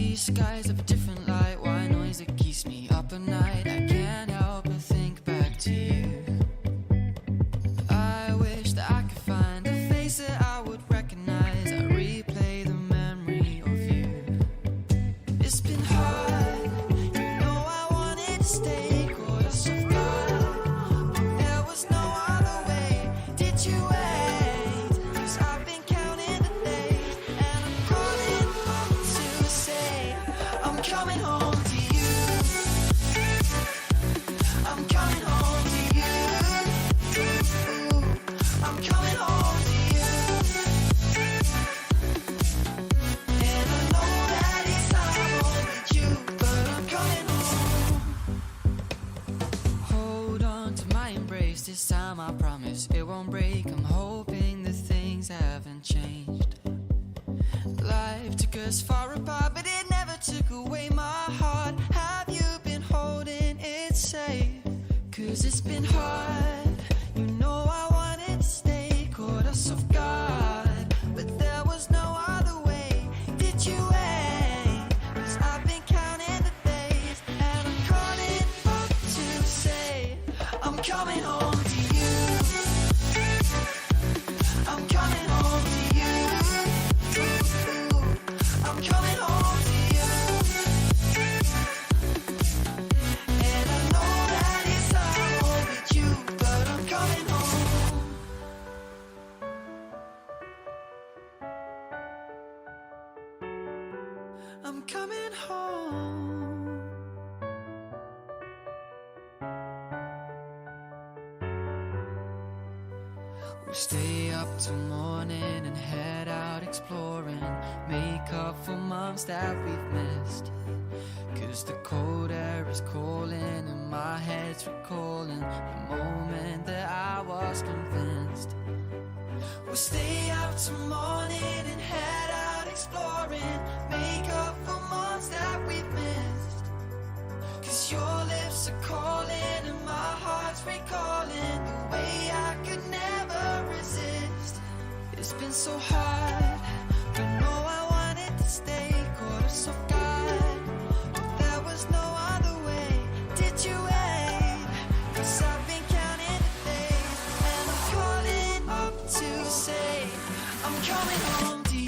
these skies have a different light. Why noise that keeps me up at night? I can't help but think back to you. I wish that I could find a face that I would recognize. I replay the memory of you. It's been hard, you know I wanted to stay, caught us off guard, but there was no other way. Did you wait? 'Cause I've been counting the days, and I'm calling up to say I'm coming home to you. I'm coming home to you. I'm coming home to you. And I know that it's hard with you, but I'm coming home. Hold on to my embrace, this time I promise it won't break. I'm hoping that things haven't changed. Life took us far apart, but it never took away my heart. Have you been holding it safe? 'Cause it's been hard, you know I wanted to stay, caught us off guard, but there was no other way. Did you wait? 'Cause I've been counting the days, and I'm calling up to say I'm coming home to you. I'm coming home to you. I'm coming home to you. And I know that it's hard with you, but I'm coming home. I'm coming home. We'll stay up till morning and head out exploring, make up for months that we've missed. 'Cause the cold air is calling and my head's recalling the moment that I was convinced. We'll stay up till morning and head out exploring, make up for months that we've missed. 'Cause your lips are calling and my heart's recalling the way I could never resist. It's been so hard, but no, I wanted to stay, caught us off guard, but there was no other way. Did you wait? 'Cause I've been counting the days, and I'm calling up to say I'm coming home to you.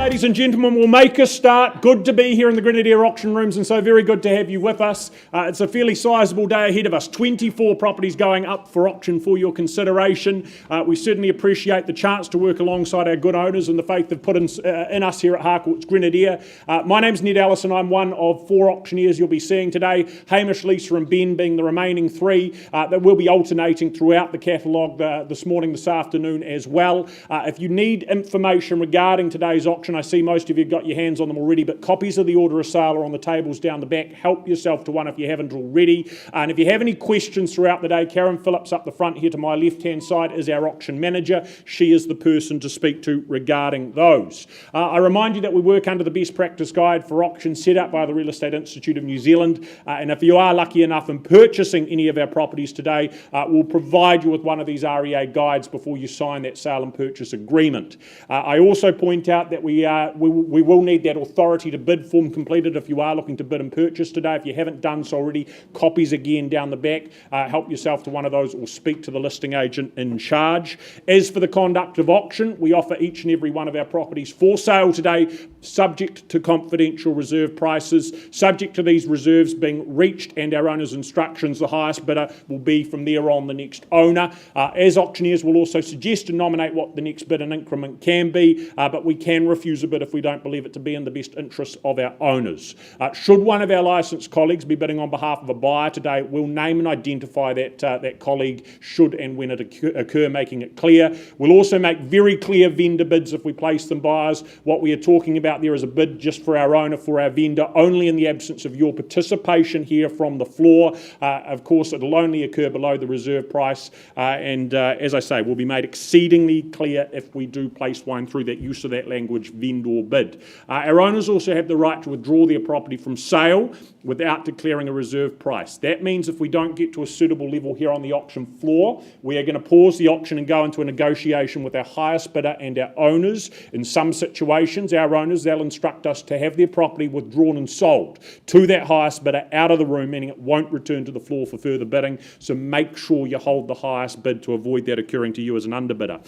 Ladies and gentlemen, we'll make a start. Good to be here in the Grenadier auction rooms, and so very good to have you with us. It's a fairly sizable day ahead of us. 24 properties going up for auction for your consideration. We certainly appreciate the chance to work alongside our good owners and the faith they've put in us here at Harcourt's Grenadier. My name's Ned Allison. I'm one of 4 auctioneers you'll be seeing today. Hamish, Lisa and Ben being the remaining 3 that will be alternating throughout the catalogue this morning, this afternoon as well. If you need information regarding today's auction, I see most of you have got your hands on them already, but copies of the order of sale are on the tables down the back. Help yourself to one if you haven't already. And if you have any questions throughout the day, Karen Phillips up the front here to my left-hand side is our auction manager. She is the person to speak to regarding those. I remind you that we work under the best practice guide for auction set up by the Real Estate Institute of New Zealand. And if you are lucky enough in purchasing any of our properties today, we'll provide you with one of these REA guides before you sign that sale and purchase agreement. I also point out that we will need that authority to bid form completed if you are looking to bid and purchase today. If you haven't done so already, copies again down the back. Help yourself to one of those or speak to the listing agent in charge. As for the conduct of auction, we offer each and every one of our properties for sale today, subject to confidential reserve prices. Subject to these reserves being reached and our owner's instructions, the highest bidder will be from there on the next owner. As auctioneers, we'll also suggest and nominate what the next bid and increment can be, but we can refuse a bid if we don't believe it to be in the best interests of our owners. Should one of our licensed colleagues be bidding on behalf of a buyer today, we'll name and identify that colleague should and when it occur, making it clear. We'll also make very clear vendor bids if we place them buyers. What we are talking about there is a bid just for our owner, for our vendor, only in the absence of your participation here from the floor. Of course, it'll only occur below the reserve price, and as I say, will be made exceedingly clear if we do place one through that use of that language, vendor bid. Our owners also have the right to withdraw their property from sale without declaring a reserve price. That means if we don't get to a suitable level here on the auction floor, we are going to pause the auction and go into a negotiation with our highest bidder and our owners. In some situations, our owners, they'll instruct us to have their property withdrawn and sold to that highest bidder out of the room, meaning it won't return to the floor for further bidding. So make sure you hold the highest bid to avoid that occurring to you as an underbidder.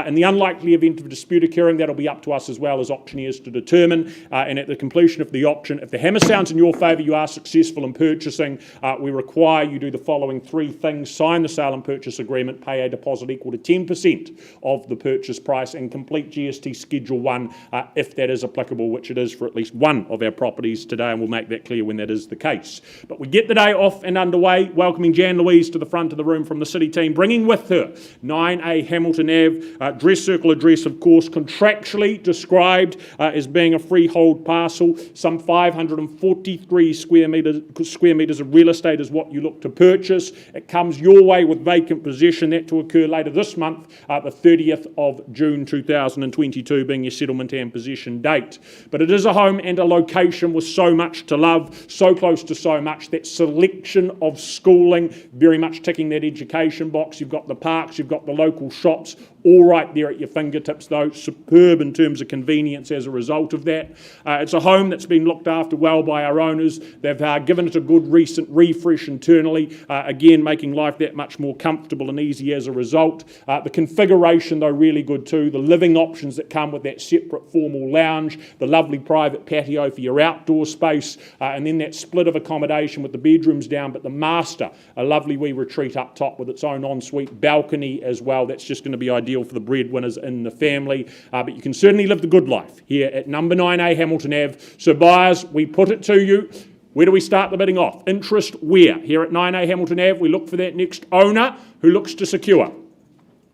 In the unlikely event of a dispute occurring, that'll be up to us as well as auctioneers to determine. And at the completion of the auction, if the hammer sounds in your favour, you are successful in purchasing, we require you do the following 3 things: sign the sale and purchase agreement, pay a deposit equal to 10% of the purchase price, and complete GST Schedule 1 if that is applicable, which it is for at least one of our properties today, and we'll make that clear when that is the case. But we get the day off and underway, welcoming Jan Louise to the front of the room from the City team, bringing with her 9A Hamilton Ave, dress circle address, of course, contractually described as being a freehold parcel. Some 543 square metres of real estate is what you look to purchase. It comes your way with vacant possession, that to occur later this month, the 30th of June 2022 being your settlement and possession date. But it is a home and a location with so much to love, so close to so much, that selection of schooling, very much ticking that education box. You've got the parks, you've got the local shops, all right there at your fingertips, though superb in terms of convenience as a result of that. It's a home that's been looked after well by our owners. They've given it a good recent refresh internally, again making life that much more comfortable and easy as a result. The configuration, though, really good too. The living options that come with that separate formal lounge, the lovely private patio for your outdoor space, and then that split of accommodation with the bedrooms down, but the master, a lovely wee retreat up top with its own ensuite balcony as well. That's just going to be ideal for the breadwinners in the family, but you can certainly live the good life here at number 9A Hamilton Ave. So buyers, we put it to you. Where do we start the bidding off? Interest where? Here at 9A Hamilton Ave, we look for that next owner who looks to secure.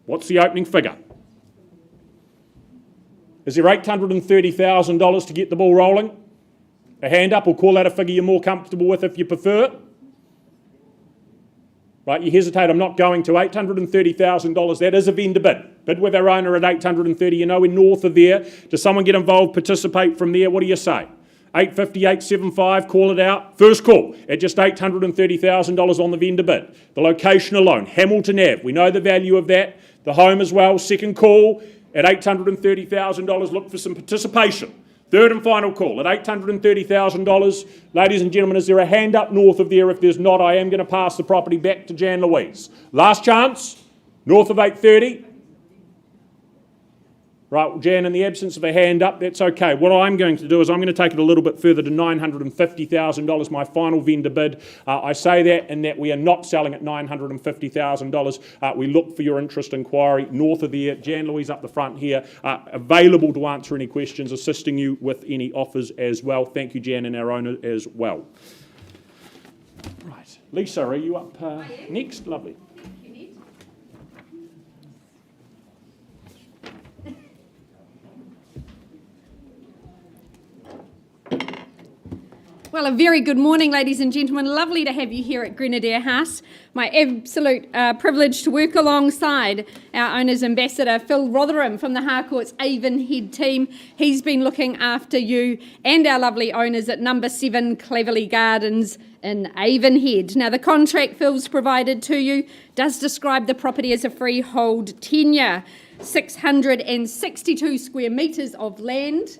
What's the opening figure? Is there $830,000 to get the ball rolling? A hand up, or call out a figure you're more comfortable with if you prefer. Right, you hesitate, I'm not going to. $830,000, that is a vendor bid. Bid with our owner at $830,000, you know we're north of there. Does someone get involved, participate from there? What do you say? $850,000, $875,000, call it out. First call at just $830,000 on the vendor bid. The location alone, Hamilton Ave, we know the value of that. The home as well, second call at $830,000, look for some participation. Third and final call at $830,000. Ladies and gentlemen, is there a hand up north of there? If there's not, I am going to pass the property back to Jan Louise. Last chance, north of $830. Right, well, Jan, in the absence of a hand up, that's okay. What I'm going to do is I'm going to take it a little bit further to $950,000, my final vendor bid. I say that in that we are not selling at $950,000. We look for your interest inquiry north of there. Jan Louise up the front here, available to answer any questions, assisting you with any offers as well. Thank you, Jan, and our owner as well. Right, Lisa, are you up next? Lovely. Well, a very good morning, ladies and gentlemen. Lovely to have you here at Grenadier House. My absolute privilege to work alongside our owner's ambassador, Phil Rotherham from the Harcourt's Avonhead team. He's been looking after you and our lovely owners at number 7 Cleverley Gardens in Avonhead. Now, the contract Phil's provided to you does describe the property as a freehold tenure, 662 square metres of land.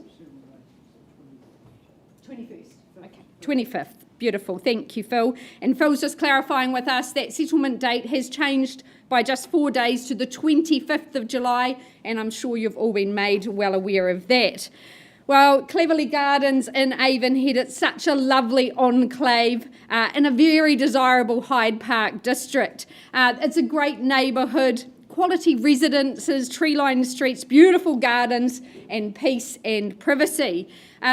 25th. Beautiful. Thank you, Phil. And Phil's just clarifying with us that settlement date has changed by just 4 days to the 25th of July, and I'm sure you've all been made well aware of that. Well, Cleverley Gardens in Avonhead, it's such a lovely enclave in a very desirable Hyde Park district. It's a great neighbourhood, quality residences, tree-lined streets, beautiful gardens, and peace and privacy.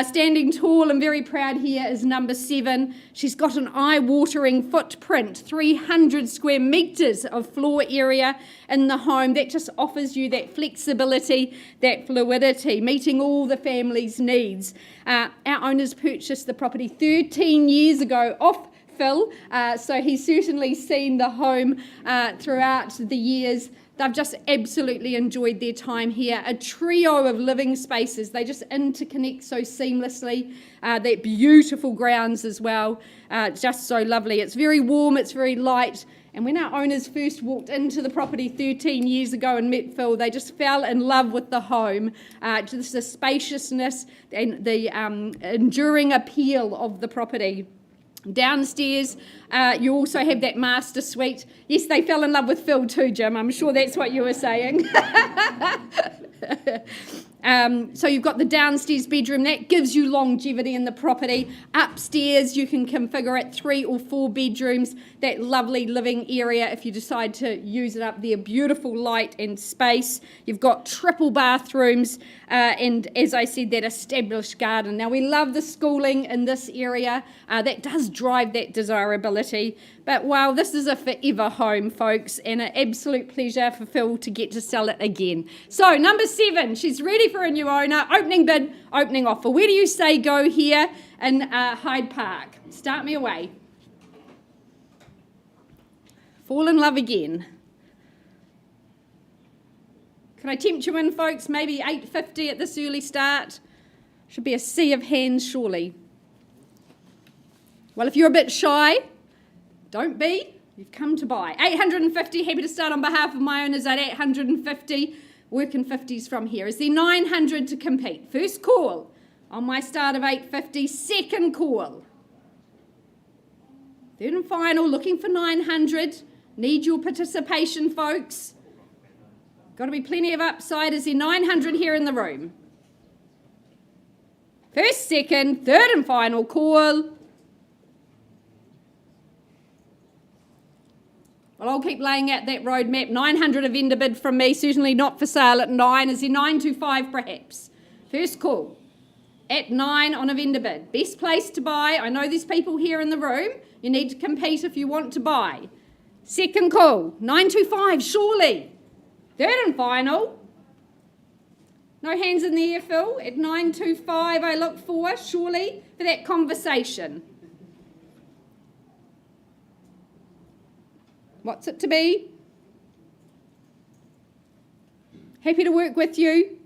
Standing tall and very proud here is number 7. She's got an eye-watering footprint, 300 square metres of floor area in the home. That just offers you that flexibility, that fluidity, meeting all the family's needs. Our owners purchased the property 13 years ago off Phil, so he's certainly seen the home throughout the years. They've just absolutely enjoyed their time here. A trio of living spaces. They just interconnect so seamlessly. That beautiful grounds as well. Just so lovely. It's very warm, it's very light. And when our owners first walked into the property 13 years ago and met Phil, they just fell in love with the home. Just the spaciousness and the enduring appeal of the property. Downstairs, you also have that master suite. Yes, they fell in love with Phil too, Jim. I'm sure that's what you were saying. So you've got the downstairs bedroom. That gives you longevity in the property. Upstairs, you can configure it 3 or 4 bedrooms. That lovely living area if you decide to use it up there. Beautiful light and space. You've got triple bathrooms and, as I said, that established garden. Now, we love the schooling in this area. That does drive that desirability. But, wow, this is a forever home, folks, and an absolute pleasure for Phil to get to sell it again. So, number 7, she's ready for a new owner. Opening bid, opening offer. Where do you say go here in Hyde Park? Start me away. Fall in love again. Can I tempt you in, folks? Maybe $850 at this early start. Should be a sea of hands, surely. Well, if you're a bit shy, don't be. You've come to buy. $850. Happy to start on behalf of my owners at $850. Working 50s from here. Is there $900 to compete? First call on my start of $850. Second call. Third and final, looking for $900. Need your participation, folks. Got to be plenty of upside. Is there $900 here in the room? First, second, third and final call. Well, I'll keep laying out that roadmap. $900 a vendor bid from me, certainly not for sale at 9. Is there 925 perhaps? First call. At 9 on a vendor bid. Best place to buy. I know there's people here in the room. You need to compete if you want to buy. Second call. 925, surely. Third and final. No hands in the air, Phil. At 925 I look for, surely, for that conversation. What's it to be? Happy to work with you.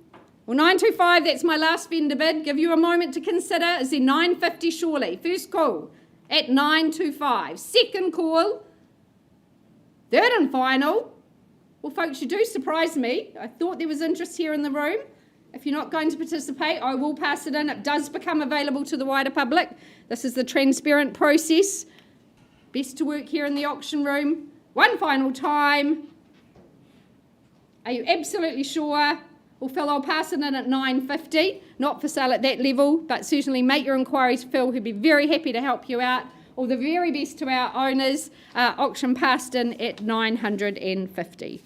Well, 925, that's my last vendor bid. Give you a moment to consider. Is there 950 surely? First call at 925. Second call. Third and final. Well, folks, you do surprise me. I thought there was interest here in the room. If you're not going to participate, I will pass it in. It does become available to the wider public. This is the transparent process. Best to work here in the auction room. One final time. Are you absolutely sure? Well, Phil, I'll pass it in at 9.50. Not for sale at that level, but certainly make your inquiries, Phil. He'll be very happy to help you out. All the very best to our owners. Auction passed in at 950.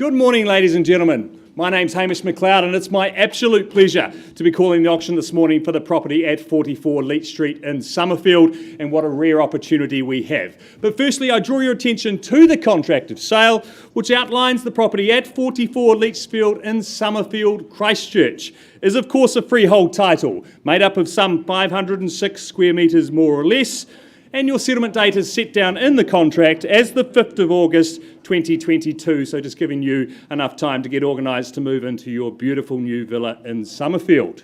Good morning, ladies and gentlemen. My name's Hamish McLeod, and it's my absolute pleasure to be calling the auction this morning for the property at 44 Leet Street in Summerfield, and what a rare opportunity we have. But firstly, I draw your attention to the contract of sale, which outlines the property at 44 Leetsfield in Summerfield, Christchurch. It is, of course, a freehold title, made up of some 506 square metres more or less, and your settlement date is set down in the contract as the 5th of August 2022, so just giving you enough time to get organised to move into your beautiful new villa in Summerfield.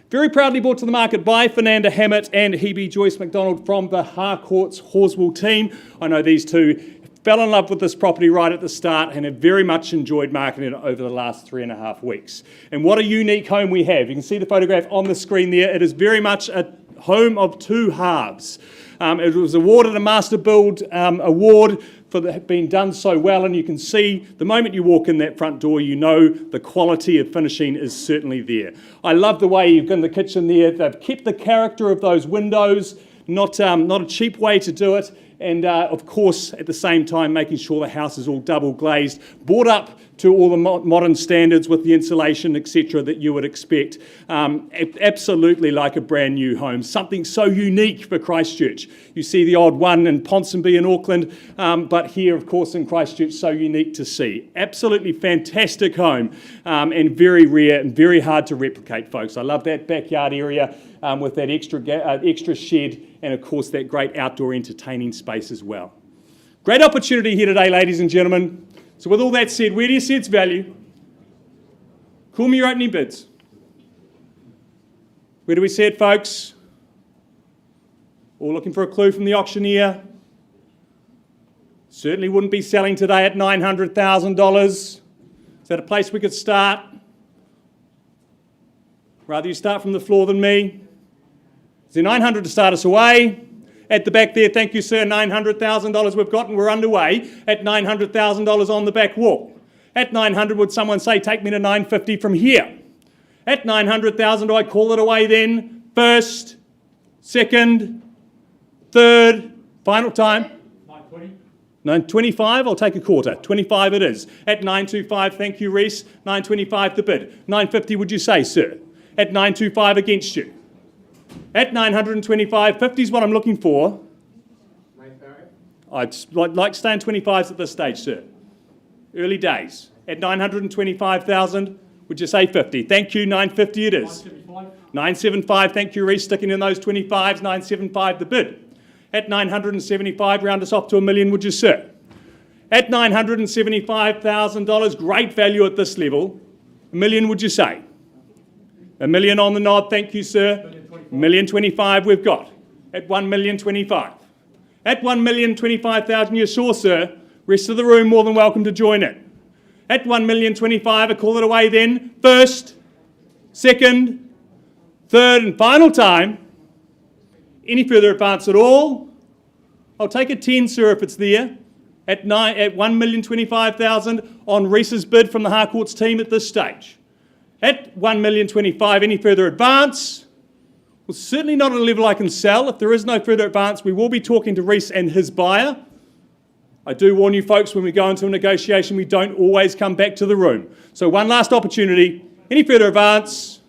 Very proudly brought to the market by Fernanda Hammett and Hebe Joyce McDonald from the Harcourts Horswell team. I know these two fell in love with this property right at the start and have very much enjoyed marketing it over the last 3.5 weeks. And what a unique home we have. You can see the photograph on the screen there. It is very much a home of two halves. It was awarded a Master Build award for being done so well, and you can see the moment you walk in that front door, you know the quality of finishing is certainly there. I love the way you've got the kitchen there. They've kept the character of those windows, not a cheap way to do it, and of course at the same time making sure the house is all double glazed, brought up to all the modern standards with the insulation, etc., that you would expect. Absolutely like a brand new home, something so unique for Christchurch. You see the odd one in Ponsonby in Auckland, but here, of course, in Christchurch, so unique to see. Absolutely fantastic home, and very rare and very hard to replicate, folks. I love that backyard area with that extra shed, and of course that great outdoor entertaining space as well. Great opportunity here today, ladies and gentlemen. So with all that said, where do you see its value? Call me your opening bids. Where do we see it, folks? All looking for a clue from the auctioneer. Certainly wouldn't be selling today at $900,000. Is that a place we could start? Rather you start from the floor than me. Is there 900 to start us away? At the back there, thank you, sir, $900,000 we've got, and we're underway at $900,000 on the back wall. At 900, would someone say, take me to 950 from here? At 900,000, do I call it away then? First, second, third, final time? 920. 925, I'll take a quarter. 25 it is. At 925, thank you, Reese. 925 the bid. 950 would you say, sir? At 925 against you. At 925, 50 is what I'm looking for. I'd like staying 25s at this stage, sir. Early days. At 925,000, would you say 50? Thank you, 950 it is. 975, thank you, Reece, sticking in those 25s, 975 the bid. At 975, round us off to $1 million, would you, sir? At $975,000, great value at this level. $1 million, would you say? $1 million on the nod, thank you, sir. $1,025,000 we've got. At $1,025,000. At $1,025,000, you're sure, sir? Rest of the room more than welcome to join in. At $1,025,000, I call it away then. First, second, third, and final time. Any further advance at all? I'll take a 10, sir, if it's there. At $1,025,000 on Reese's bid from the Harcourts team at this stage. At $1,025,000, any further advance? Well, certainly not at a level I can sell. If there is no further advance, we will be talking to Reece and his buyer. I do warn you folks, when we go into a negotiation, we don't always come back to the room. So one last opportunity. Any further advance?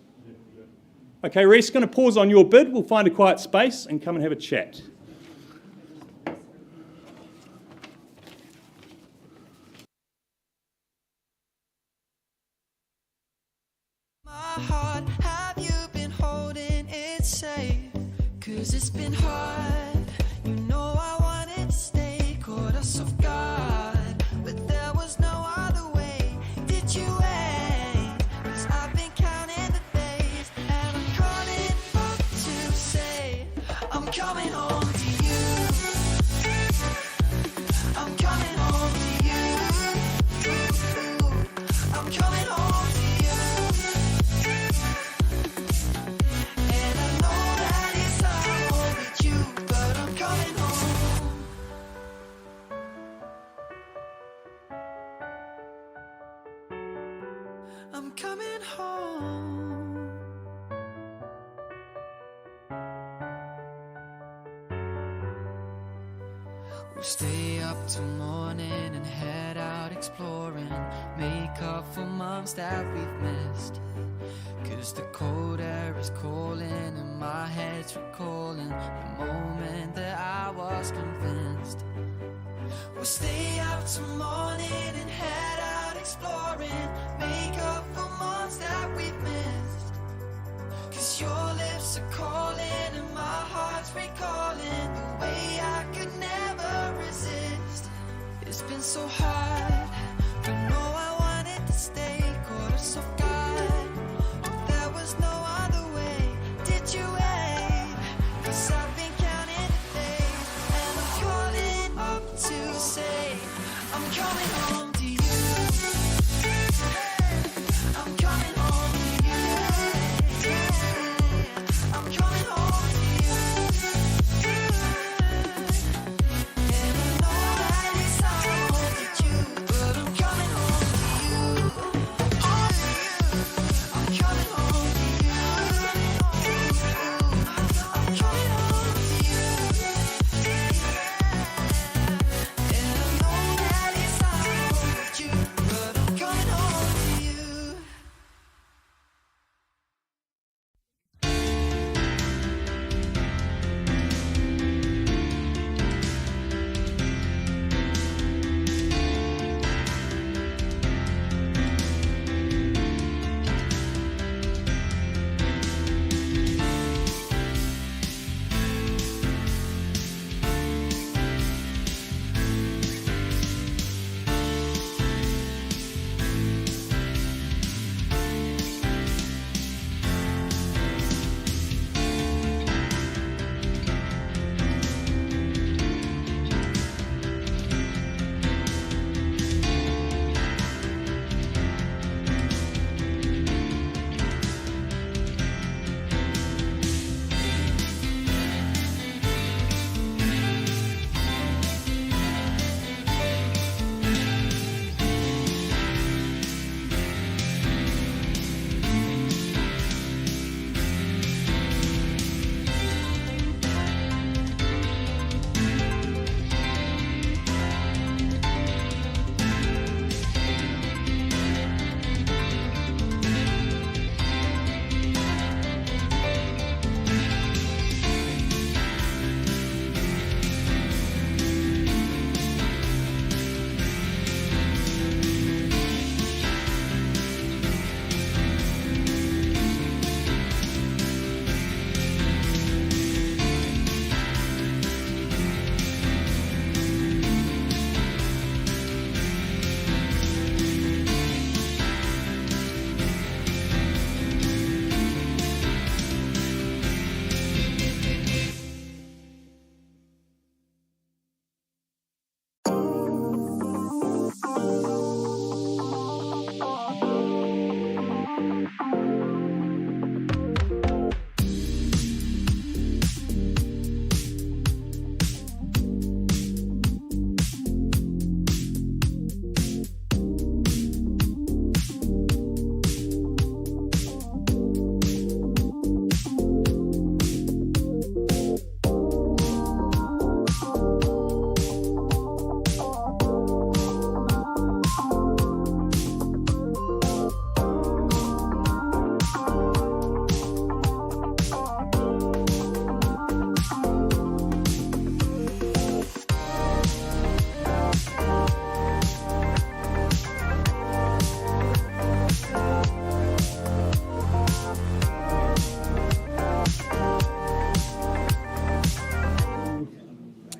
Okay, Reece, going to pause on your bid. We'll find a quiet space and come and have a chat. My heart, have you been holding it safe? 'Cause it's been hard. You know I wanted to stay, caught us off guard, but there was no other way. Did you wait? 'Cause I've been counting the days, and I'm calling up to say I'm coming home to you. I'm coming home to you. I'm coming home to you. And I know that it's not all with you, but I'm coming home. I'm coming home. We'll stay up till morning and head out exploring, make up for months that we've missed. 'Cause the cold air is calling and my head's recalling the moment that I was convinced. We'll stay out till morning and head out exploring, make up for months that we've missed. 'Cause your lips are calling and my heart's recalling the way I could never resist. It's been so hard, but no, I wanted to stay, caught us off guard. If there was no other way, did you wait? 'Cause I've been counting the days and I'm calling up to say I'm coming home to you. I'm coming home to you. I'm coming home to you. And I know that it's hard with you, but I'm coming home to you. I'm coming home to you. I'm coming home to you. And I know that it's hard with you, but I'm coming home to you.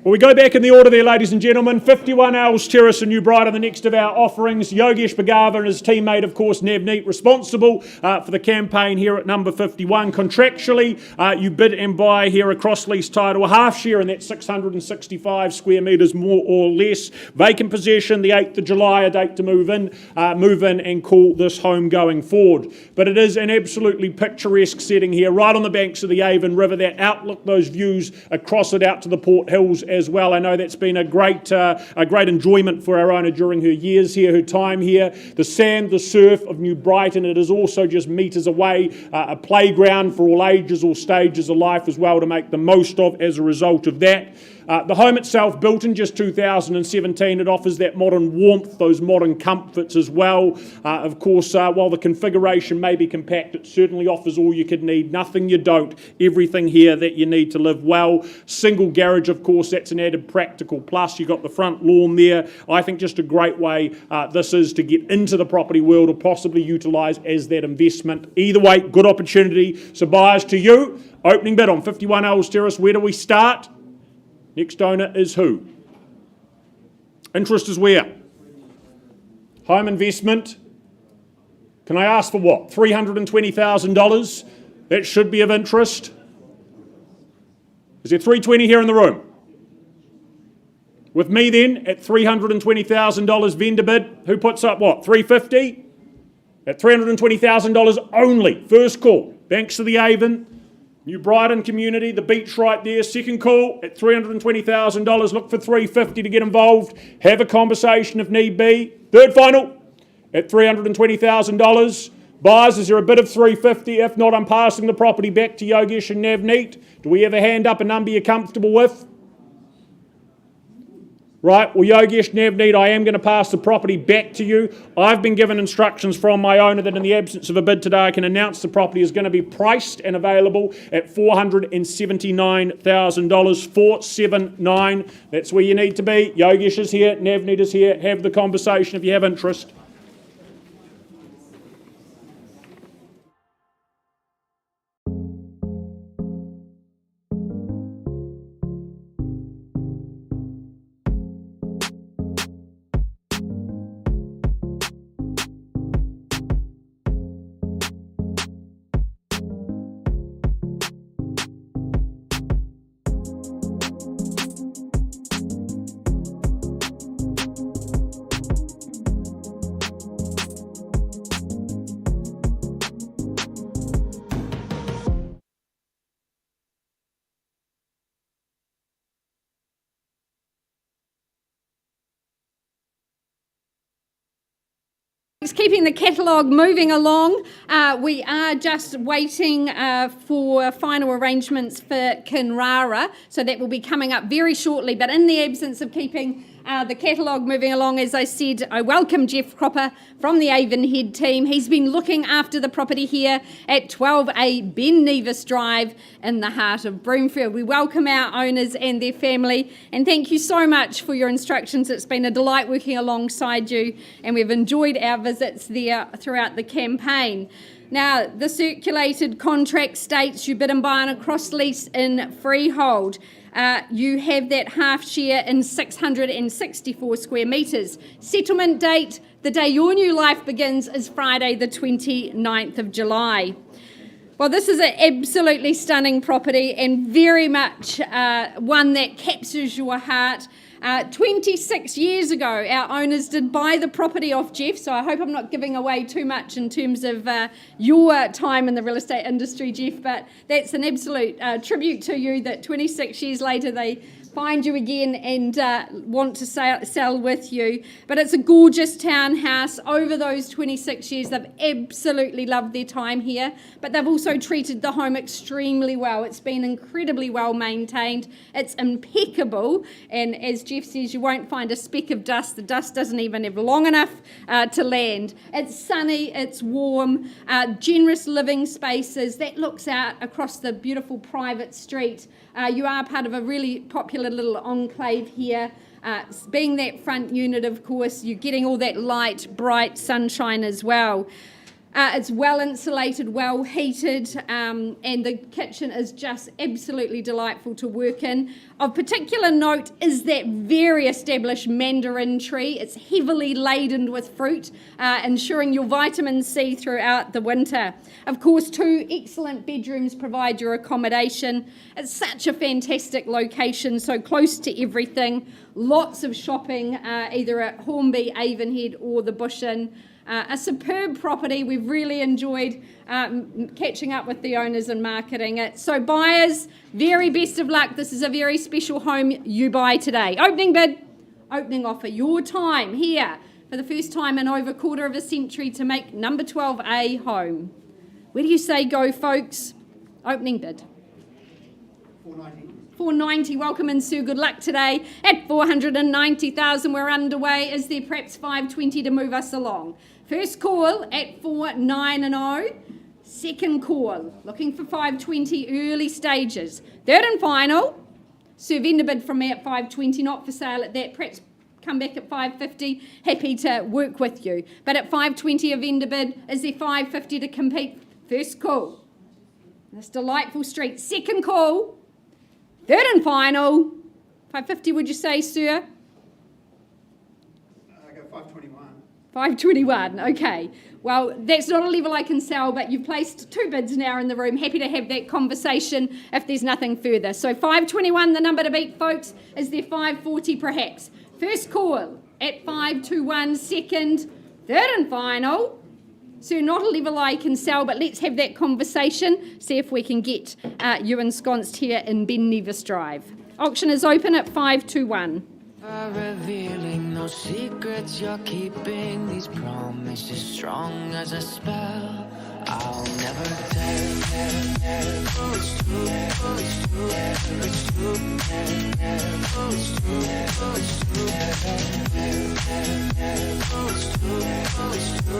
Well, we go back in the order there, ladies and gentlemen. 51 L's Terrace and New Brighton, the next of our offerings. Yogesh Bhagava and his teammate, of course, Nev responsible for the campaign here at number 51. Contractually, you bid and buy here a cross-lease title, a half share in that 665 square metres, more or less. Vacant possession, the 8th of July, a date to move in and call this home going forward. But it is an absolutely picturesque setting here, right on the banks of the Avon River. That outlook, those views across it out to the Port Hills as well. I know that's been a great enjoyment for our owner during her years here, her time here. The sand, the surf of New Brighton. It is also just metres away, a playground for all ages, all stages of life as well to make the most of as a result of that. The home itself, built in just 2017, it offers that modern warmth, those modern comforts as well. Of course, while the configuration may be compact, it certainly offers all you could need. Nothing you don't. Everything here that you need to live well. Single garage, of course, that's an added practical plus. You've got the front lawn there. I think just a great way this is to get into the property world or possibly utilise as that investment. Either way, good opportunity. So buyers, to you, opening bid on 51 Earls Terrace. Where do we start? Next owner is who? Interest is where? Home investment. Can I ask for what? $320,000? That should be of interest. Is there 320 here in the room? With me then, at $320,000 vendor bid, who puts up what? 350? At $320,000 only. First call. Banks of the Avon, New Brighton community, the beach right there. Second call at $320,000. Look for 350 to get involved. Have a conversation if need be. Third final at $320,000. Buyers, is there a bid of 350? If not, I'm passing the property back to Yogesh and Navneet. Do we have a hand up, a number you're comfortable with? Right, well, Yogesh, Navneet, I am going to pass the property back to you. I've been given instructions from my owner that in the absence of a bid today, I can announce the property is going to be priced and available at $479,000, 479. That's where you need to be. Yogesh is here, Navneet is here. Have the conversation if you have interest. Keeping the catalogue moving along, we are just waiting for final arrangements for Kenrara, so that will be coming up very shortly. But in the absence of keeping the catalogue moving along, as I said, I welcome Jeff Cropper from the Avonhead team. He's been looking after the property here at 12A Ben Nevis Drive in the heart of Broomfield. We welcome our owners and their family, and thank you so much for your instructions. It's been a delight working alongside you, and we've enjoyed our visits there throughout the campaign. Now, the circulated contract states you bid and buy on a cross lease in freehold. You have that half share in 664 square metres. Settlement date, the day your new life begins, is Friday the 29th of July. Well, this is an absolutely stunning property and very much one that captures your heart. 26 years ago, our owners did buy the property off Jeff, so I hope I'm not giving away too much in terms of your time in the real estate industry, Jeff, but that's an absolute tribute to you that 26 years later they find you again and want to sell with you. But it's a gorgeous townhouse. Over those 26 years, they've absolutely loved their time here, but they've also treated the home extremely well. It's been incredibly well maintained. It's impeccable, and as Jeff says, you won't find a speck of dust. The dust doesn't even have long enough to land. It's sunny, it's warm, generous living spaces that looks out across the beautiful private street. You are part of a really popular little enclave here. Being that front unit, of course, you're getting all that light, bright sunshine as well. It's well insulated, well heated, and the kitchen is just absolutely delightful to work in. Of particular note is that very established mandarin tree. It's heavily laden with fruit, ensuring your vitamin C throughout the winter. Of course, 2 excellent bedrooms provide your accommodation. It's such a fantastic location, so close to everything. Lots of shopping, either at Hornby, Avonhead or the Bush Inn. A superb property. We've really enjoyed catching up with the owners and marketing it. So buyers, very best of luck. This is a very special home you buy today. Opening bid, opening offer. Your time here for the first time in over a quarter of a century to make number 12A home. Where do you say go, folks? Opening bid. 490. 490, welcome in, Sue. Good luck today. At 490,000, we're underway. Is there perhaps 520 to move us along? First call at 490. Second call, looking for 520, early stages. Third and final, Sue, vendor bid from me at 520, not for sale at that. Perhaps come back at 550, happy to work with you. But at 520 a vendor bid, is there 550 to compete? First call. This delightful street. Second call. Third and final. 550 would you say, sir? I go 521. 521, okay. Well, that's not a level I can sell, but you've placed 2 bids now in the room. Happy to have that conversation if there's nothing further. So 521, the number to beat, folks. Is there 540 perhaps? First call at 521, second, third and final. So not a level I can sell, but let's have that conversation, see if we can get you ensconced here in Ben Nevis Drive. Auction is open at 521. Revealing no secrets you're keeping, these promises strong as a spell. I'll never tell. Oh, it's true. Oh, it's true. It's true. Oh, it's true. Oh, it's true. Oh, it's true. Oh, it's true.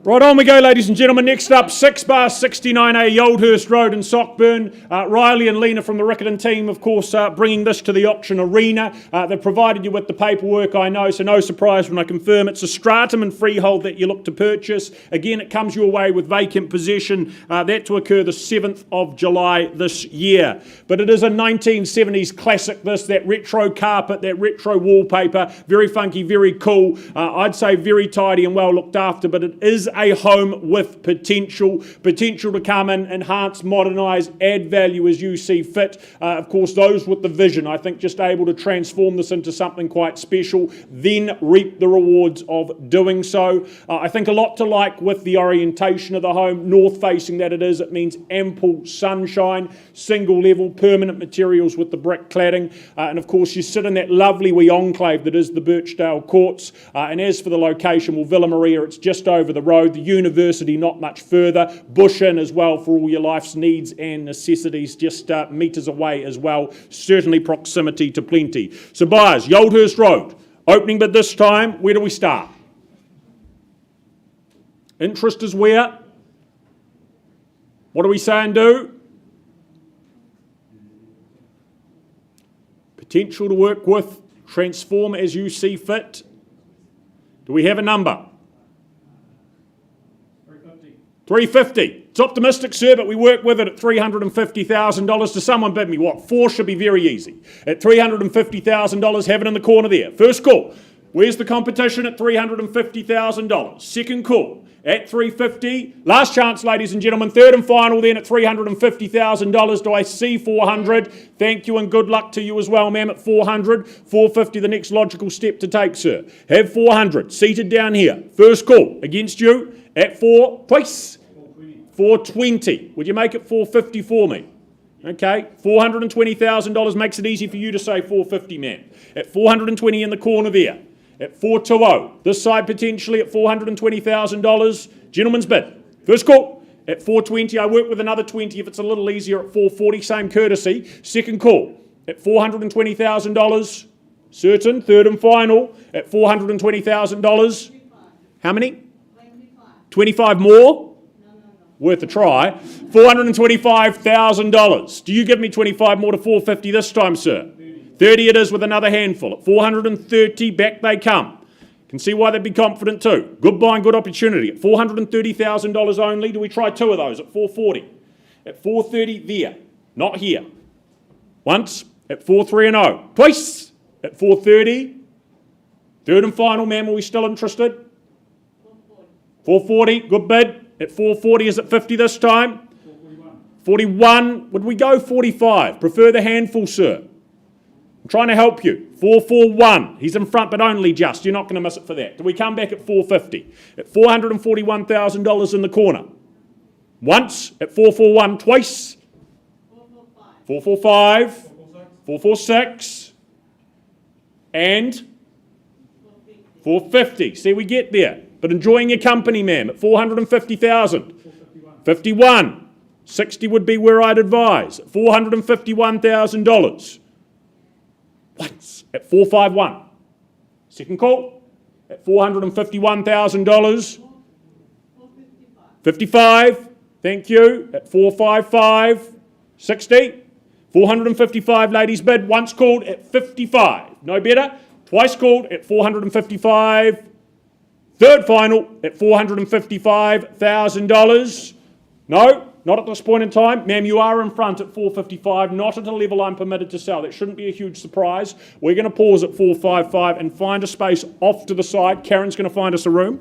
Right on we go, ladies and gentlemen. Next up, 6 bar 69A Yoldhurst Road in Sockburn. Riley and Lena from the Rickerton team, of course, bringing this to the auction arena. They've provided you with the paperwork, I know, so no surprise when I confirm it's a stratum and freehold that you look to purchase. Again, it comes your way with vacant possession. That to occur the 7th of July this year. But it is a 1970s classic, this, that retro carpet, that retro wallpaper. Very funky, very cool. I'd say very tidy and well looked after, but it is a home with potential to come in, enhance, modernise, add value as you see fit. Of course, those with the vision, I think, just able to transform this into something quite special, then reap the rewards of doing so. I think a lot to like with the orientation of the home, north facing that it is. It means ample sunshine, single level, permanent materials with the brick cladding, and of course you sit in that lovely wee enclave that is the Birchdale Courts. And as for the location, well, Villa Maria, it's just over the road. The university not much further, Bush Inn as well for all your life's needs and necessities, just metres away as well, certainly proximity to plenty. So buyers, Yoldhurst Road, opening bid this time, where do we start? Interest is where? What do we say and do? Potential to work with, transform as you see fit. Do we have a number? 350. It's optimistic, sir, but we work with it at $350,000. To someone bid me, what? 4 should be very easy. At $350,000, have it in the corner there. First call. Where's the competition at $350,000? Second call at $350,000. Last chance, ladies and gentlemen. Third and final then at $350,000. Do I see 400? Thank you and good luck to you as well, ma'am, at 400. 450, the next logical step to take, sir. Have 400. Seated down here. First call against you at 4. Twice. 420. Would you make it 450 for me? Okay, $420,000 makes it easy for you to say 450, man. At 420 in the corner there. At 420. This side potentially at $420,000. Gentleman's bid. First call. At 420. I work with another 20 if it's a little easier at 440. Same courtesy. Second call. At $420,000. Certain. Third and final. At $420,000. How many? 25 more? Worth a try. $425,000. Do you give me 25 more to 450 this time, sir? 30 it is with another handful. At 430, back they come. Can see why they'd be confident too. Good buy and good opportunity. At $430,000 only, do we try 2 of those at 440? At 430, there. Not here. Once. At 430. Twice. At 430. Third and final, ma'am, are we still interested? 440, good bid. At 440, is it 50 this time? 41. Would we go 45? Prefer the handful, sir. I'm trying to help you. 441. He's in front, but only just. You're not going to miss it for that. Do we come back at 450? At $441,000 in the corner. Once. At 441. Twice. 445. 446. And 450. See, we get there. But enjoying your company, ma'am, at $450,000. 51. 60 would be where I'd advise. $451,000. Once at 451. Second call at $451,000. 55. Thank you. At 455. 60. 455 ladies bid. Once called at 55. No better. Twice called at 455. Third final at $455,000. No, not at this point in time. Ma'am, you are in front at 455, not at a level I'm permitted to sell. That shouldn't be a huge surprise. We're going to pause at 455 and find a space off to the side. Karen's going to find us a room.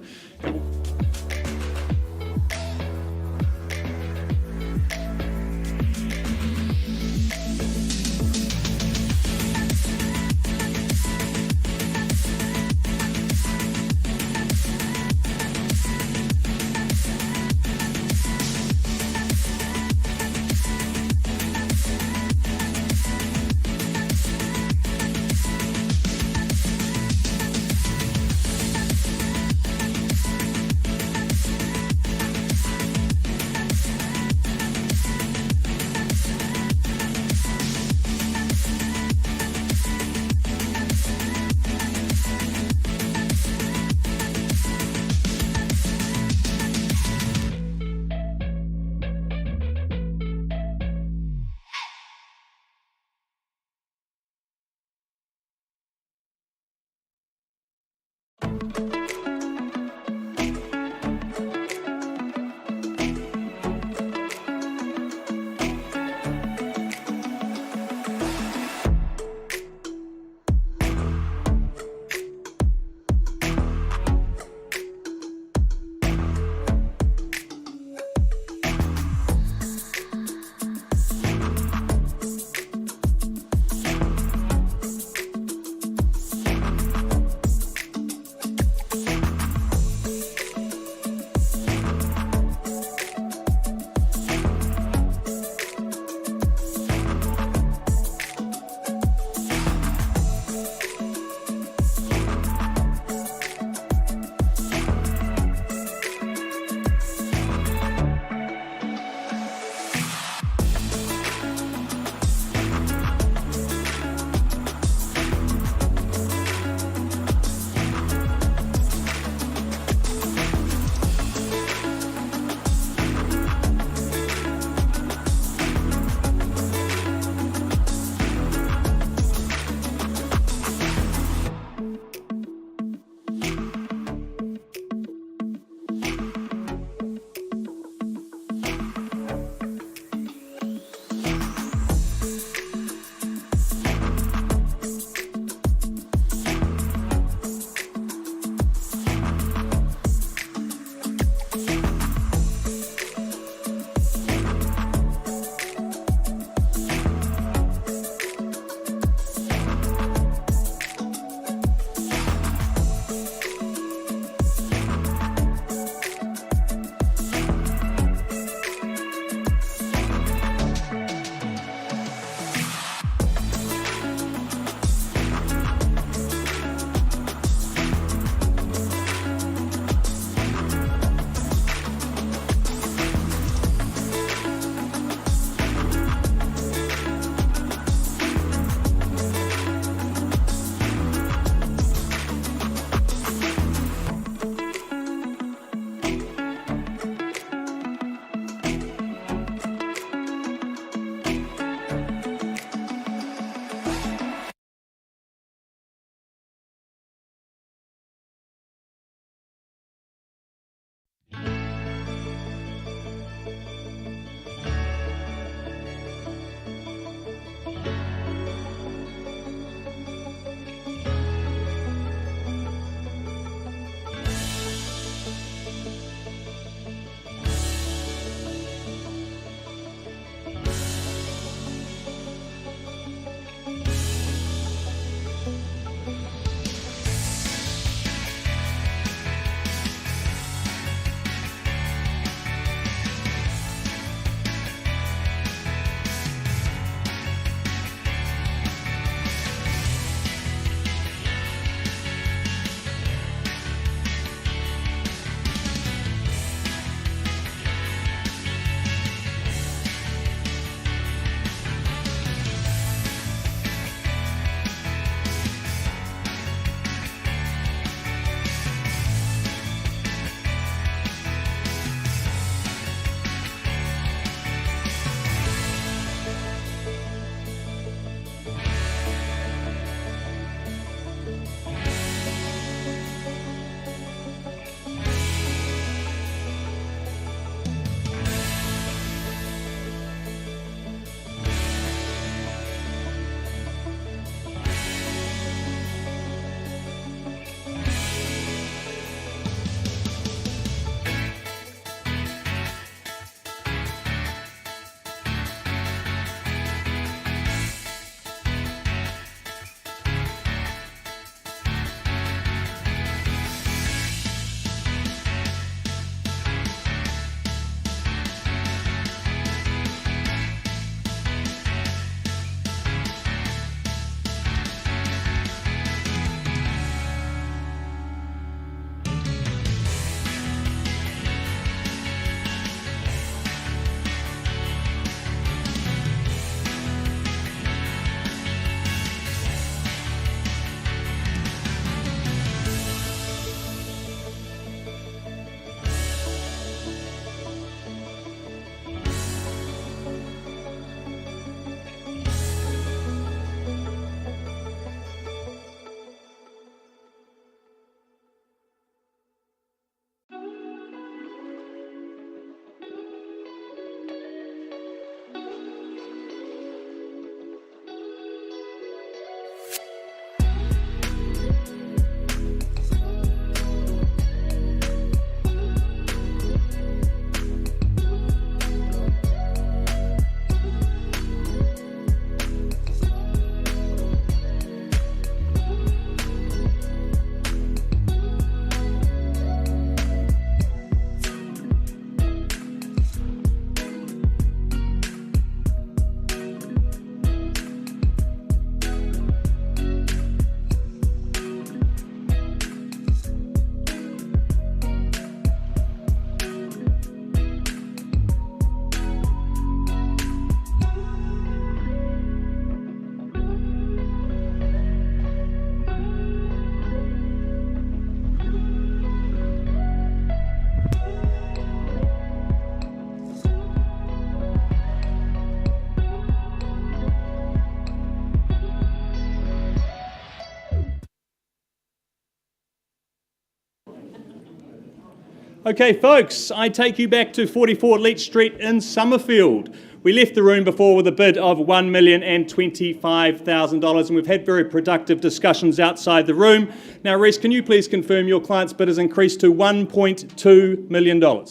Okay, folks, I take you back to 44 Leet Street in Summerfield. We left the room before with a bid of $1,025,000, and we've had very productive discussions outside the room. Now, Reece, can you please confirm your client's bid has increased to $1.2 million?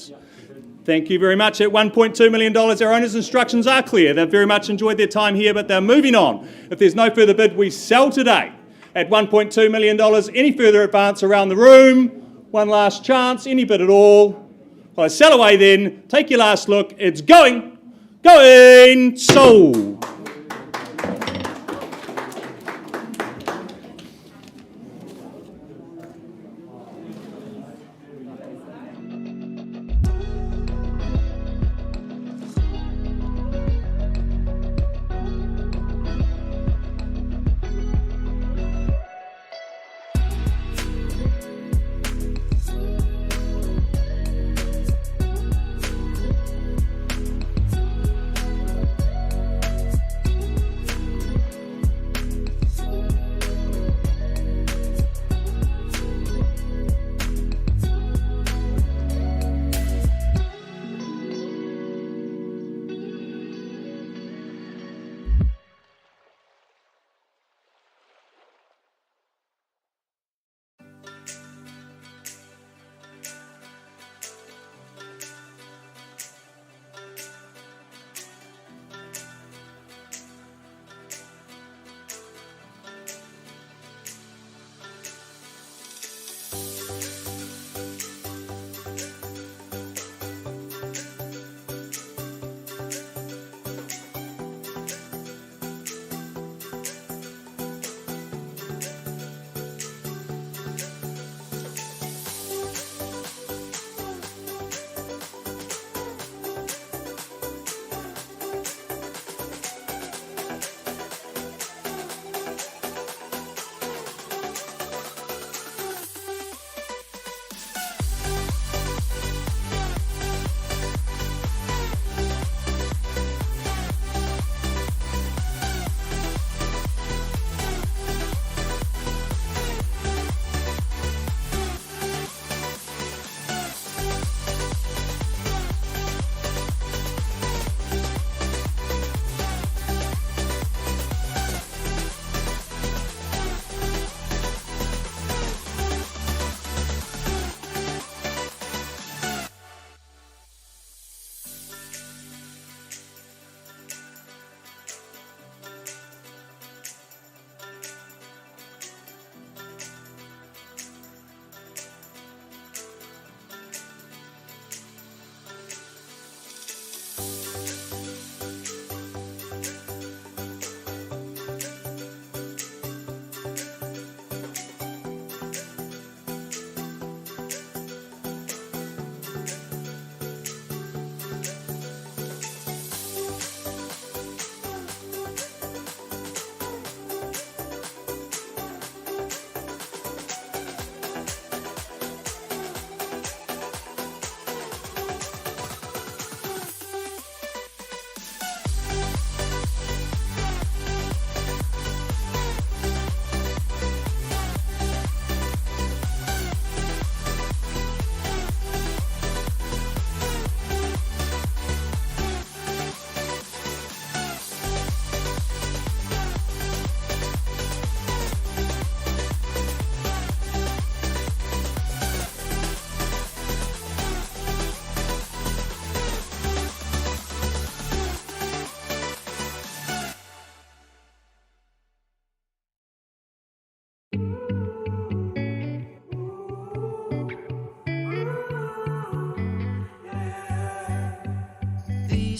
Thank you very much. At $1.2 million, our owner's instructions are clear. They've very much enjoyed their time here, but they're moving on. If there's no further bid, we sell today at $1.2 million. Any further advance around the room? One last chance. Any bid at all? Well, I sell away then. Take your last look. It's going, sold.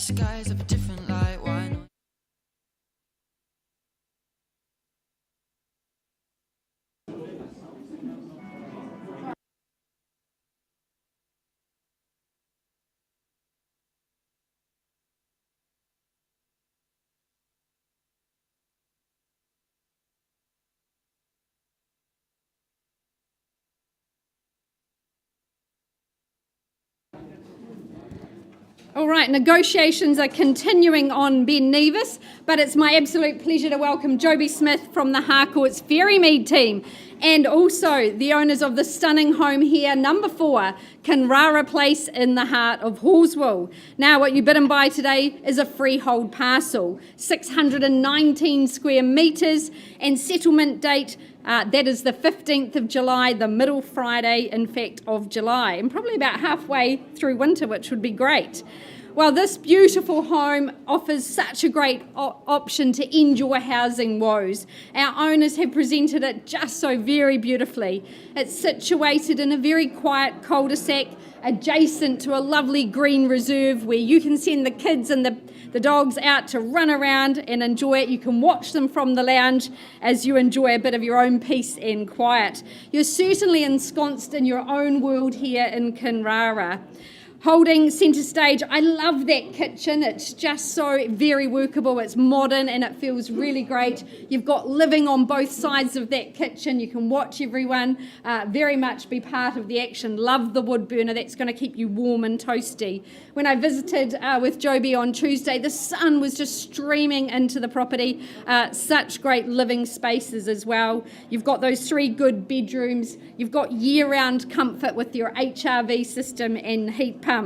skies of a different light. Why not? All right, negotiations are continuing on Ben Nevis, but it's my absolute pleasure to welcome Joby Smith from the Harcourt's Ferrymead team. and also the owners of the stunning home here, number 4, Kenrara Place in the heart of Horswell. Now, what you bid and buy today is a freehold parcel, 619 square metres, and settlement date, that is the 15th of July, the middle Friday, in fact, of July, and probably about halfway through winter, which would be great. Well, this beautiful home offers such a great option to end your housing woes. Our owners have presented it just so very beautifully. It's situated in a very quiet cul-de-sac adjacent to a lovely green reserve where you can send the kids and the dogs out to run around and enjoy it. You can watch them from the lounge as you enjoy a bit of your own peace and quiet. You're certainly ensconced in your own world here in Kenrara. Holding centre stage, I love that kitchen. It's just so very workable. It's modern and it feels really great. You've got living on both sides of that kitchen. You can watch everyone, very much be part of the action. Love the wood burner. That's going to keep you warm and toasty. When I visited with Joby on Tuesday, the sun was just streaming into the property. Such great living spaces as well. You've got those 3 good bedrooms. You've got year-round comfort with your HRV system and heat pump.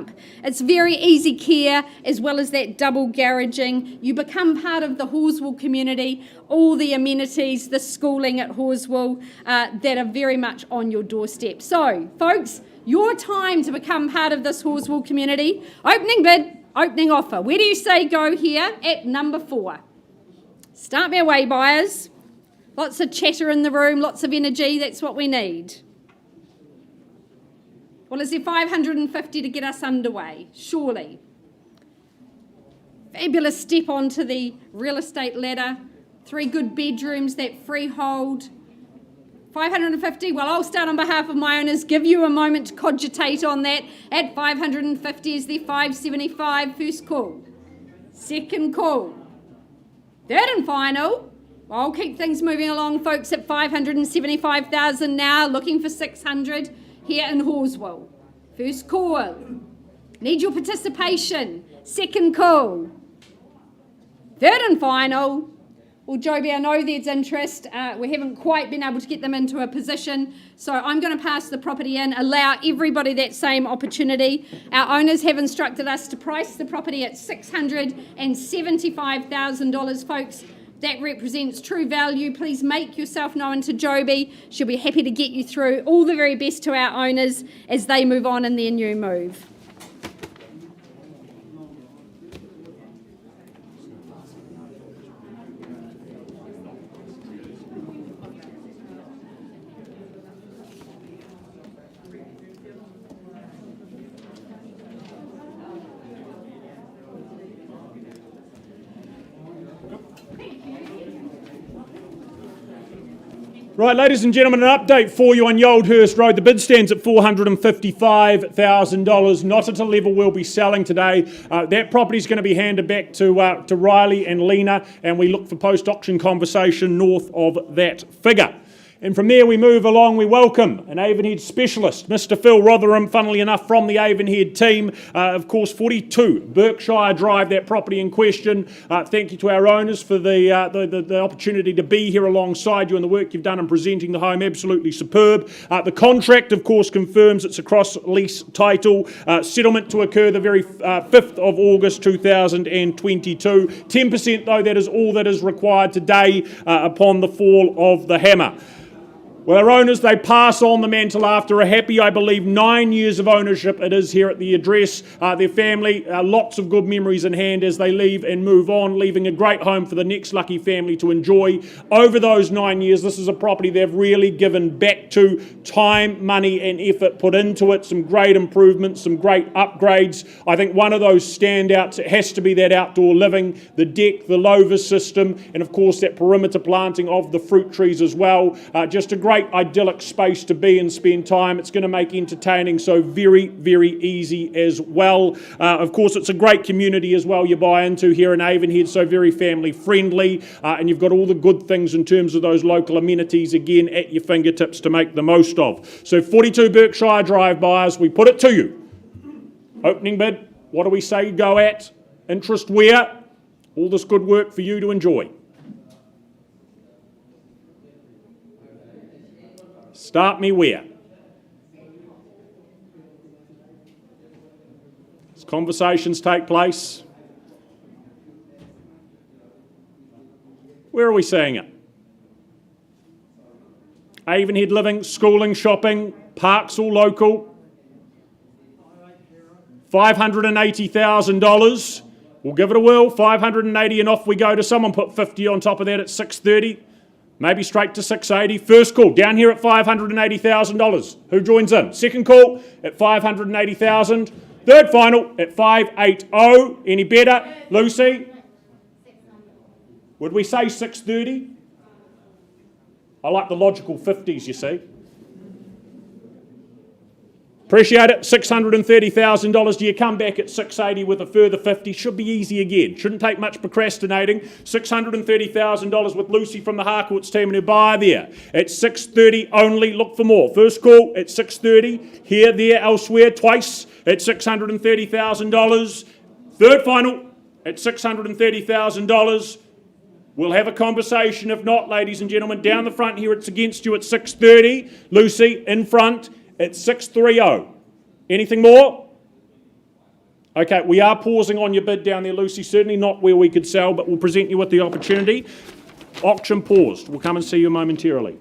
It's very easy care as well as that double garaging. You become part of the Horswell community, all the amenities, the schooling at Horswell that are very much on your doorstep. So, folks, your time to become part of this Horswell community. Opening bid, opening offer. Where do you say go here? At number 4. Start me away, buyers. Lots of chatter in the room, lots of energy. That's what we need. Well, is there 550 to get us underway? Surely. Fabulous step onto the real estate ladder. 3 good bedrooms, that freehold. 550, well, I'll start on behalf of my owners. Give you a moment to cogitate on that. At 550, is there 575? First call. Second call. Third and final. Well, I'll keep things moving along, folks, at 575,000 now, looking for 600. Here in Horswell. First call. Need your participation. Second call. Third and final. Well, Joby, I know there's interest. We haven't quite been able to get them into a position, so I'm going to pass the property in, allow everybody that same opportunity. Our owners have instructed us to price the property at $675,000, folks. That represents true value. Please make yourself known to Joby. She'll be happy to get you through. All the very best to our owners as they move on in their new move. Right, ladies and gentlemen, an update for you on Yoldhurst Road. The bid stands at $455,000, not at a level we'll be selling today. That property is going to be handed back to Riley and Lena, and we look for post-auction conversation north of that figure. And from there we move along, we welcome an Avonhead specialist, Mr. Phil Rotherham, funnily enough from the Avonhead team, of course 42 Berkshire Drive, that property in question. Thank you to our owners for the opportunity to be here alongside you and the work you've done in presenting the home, absolutely superb. The contract of course confirms it's a cross lease title, settlement to occur the very 5th of August 2022. 10% though, that is all that is required today upon the fall of the hammer. Well, our owners, they pass on the mantle after a happy, I believe, 9 years of ownership it is here at the address. Their family, lots of good memories in hand as they leave and move on, leaving a great home for the next lucky family to enjoy. Over those 9 years, this is a property they've really given back to, time, money and effort put into it, some great improvements, some great upgrades. I think one of those standouts, it has to be that outdoor living, the deck, the louvre system, and of course that perimeter planting of the fruit trees as well. Just a great idyllic space to be and spend time. It's going to make entertaining so very, very easy as well. Of course, it's a great community as well you buy into here in Avonhead, so very family friendly, and you've got all the good things in terms of those local amenities again at your fingertips to make the most of. So 42 Berkshire Drive buyers, we put it to you. Opening bid, what do we say go at? Interest where? All this good work for you to enjoy. Start me where? As conversations take place, where are we seeing it? Avonhead living, schooling, shopping, parks all local. $580,000. We'll give it a whirl. 580 and off we go. To someone put 50 on top of that at 630. Maybe straight to 680. First call down here at $580,000. Who joins in? Second call at $580,000. Third final at 580. Any better? Lucy? Would we say 630? I like the logical 50s, you see. Appreciate it. $630,000. Do you come back at 680 with a further 50? Should be easy again. Shouldn't take much procrastinating. $630,000 with Lucy from the Harcourts team and her buyer there. At 630 only. Look for more. First call at 630. Here, there, elsewhere. Twice at $630,000. Third final at $630,000. We'll have a conversation. If not, ladies and gentlemen, down the front here, it's against you at 630. Lucy in front at 630. Anything more? Okay, we are pausing on your bid down there, Lucy. Certainly not where we could sell, but we'll present you with the opportunity. Auction paused. We'll come and see you momentarily.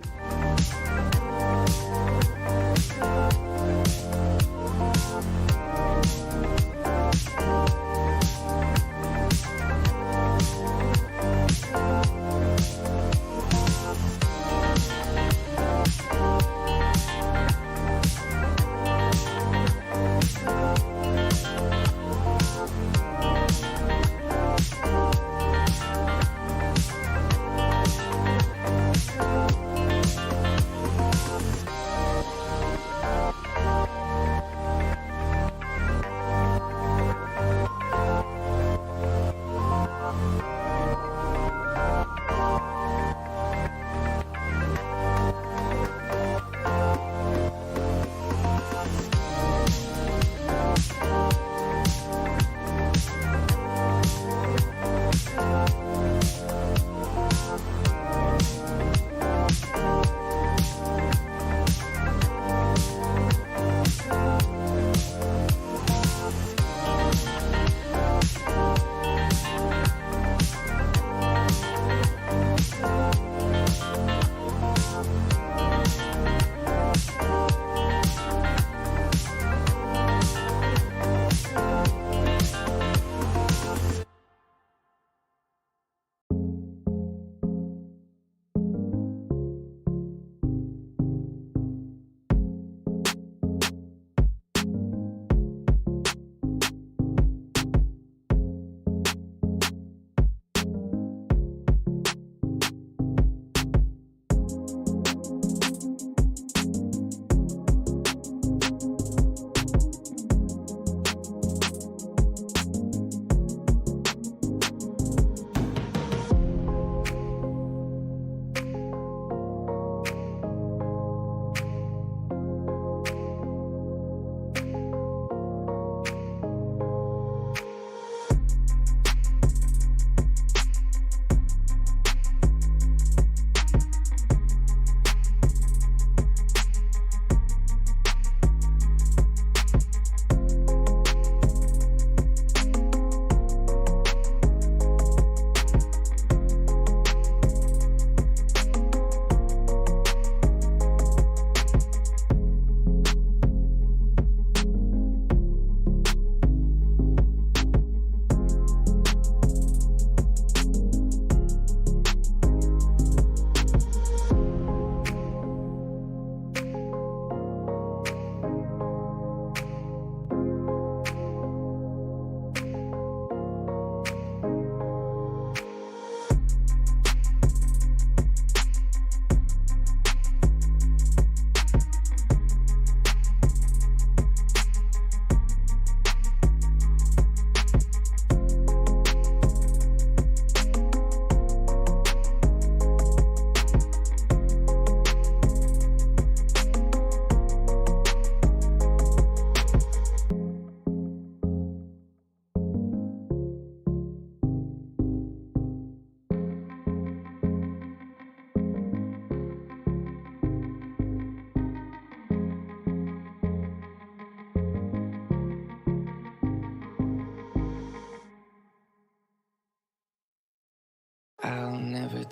I'll never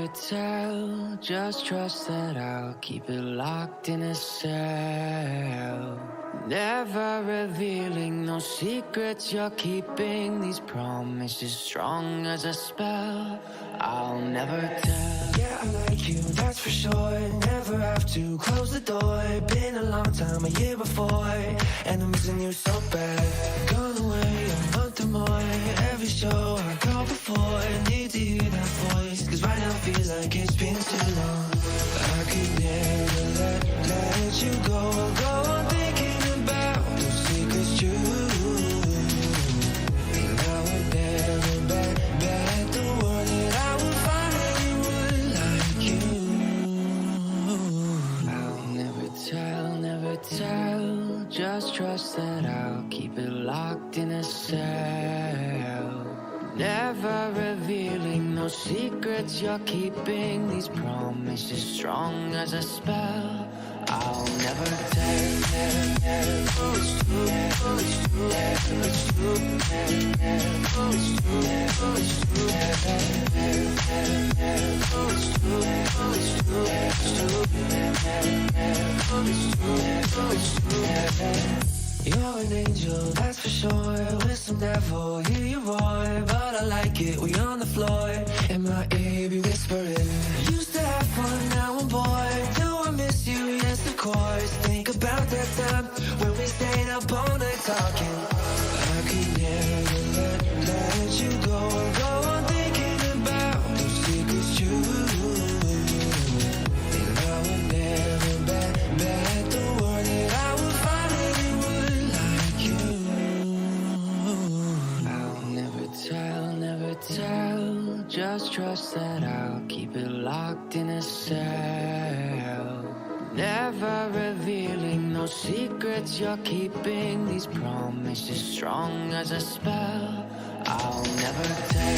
tell, just trust that I'll keep it locked in a cell. Never revealing no secrets you're keeping, these promises strong as a spell. I'll never tell. Yeah, I like you, that's for sure. Never have to close the door. Been a long time, a year before, and I'm missing you so bad. Gone away a month or more. Every show I go before, need to hear that voice, cause right now feels like it's been too long. I could never let you go on thinking about those secrets true. And I would never bet the world that I would find anyone like you. I'll never tell, just trust that I'll keep it locked in a cell. Never revealing no secrets you're keeping, these promises strong as a spell. I'll never tell. You're an angel, that's for sure. With some devil, hear you roar. But I like it, we on the floor. In my ear, be whispering. Used to have fun, now I'm bored. Do I miss you? Yes, of course. Think about that time when we stayed up all night talking. I could never let you go on thinking about those secrets true. And I would never bet the world that I would find anyone like you. I'll never tell, just trust that I'll keep it locked in a cell. Never revealing no secrets you're keeping, these promises strong as a spell. I'll never tell.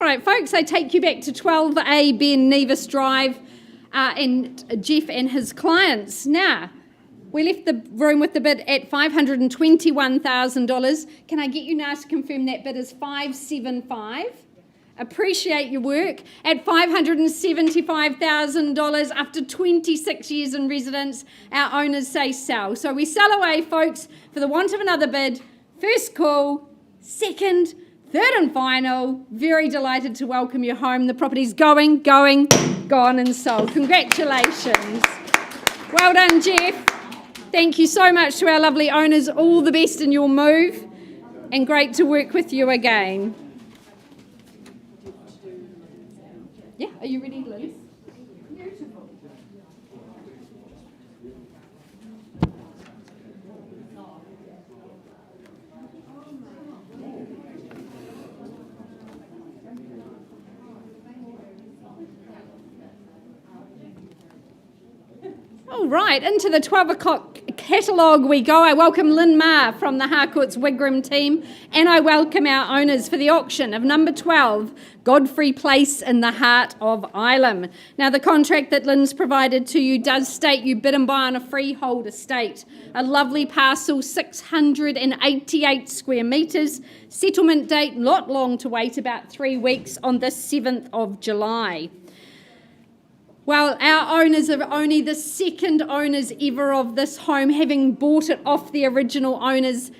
right, folks, I take you back to 12A Ben Nevis Drive and Jeff and his clients. Now, we left the room with the bid at $521,000. Can I get you now to confirm that bid is 575? Appreciate your work. At $575,000 after 26 years in residence, our owners say sell. So we sell away, folks, for the want of another bid. First call, second, third and final. Very delighted to welcome you home. The property's going, gone and sold. Congratulations. Well done, Jeff. Thank you so much to our lovely owners. All the best in your move and great to work with you again. Yeah, are you ready, Liz? Beautiful. All right, into the 12 o'clock catalogue we go. I welcome Lynn Marr from the Harcourt's Wigram team, and I welcome our owners for the auction of number 12, Godfrey Place in the heart of Ilam. Now, the contract that Lynn's provided to you does state you bid and buy on a freehold estate, a lovely parcel, 688 square metres, settlement date not long to wait, about 3 weeks, on the 7th of July. Well, our owners are only the second owners ever of this home, having bought it off the original owners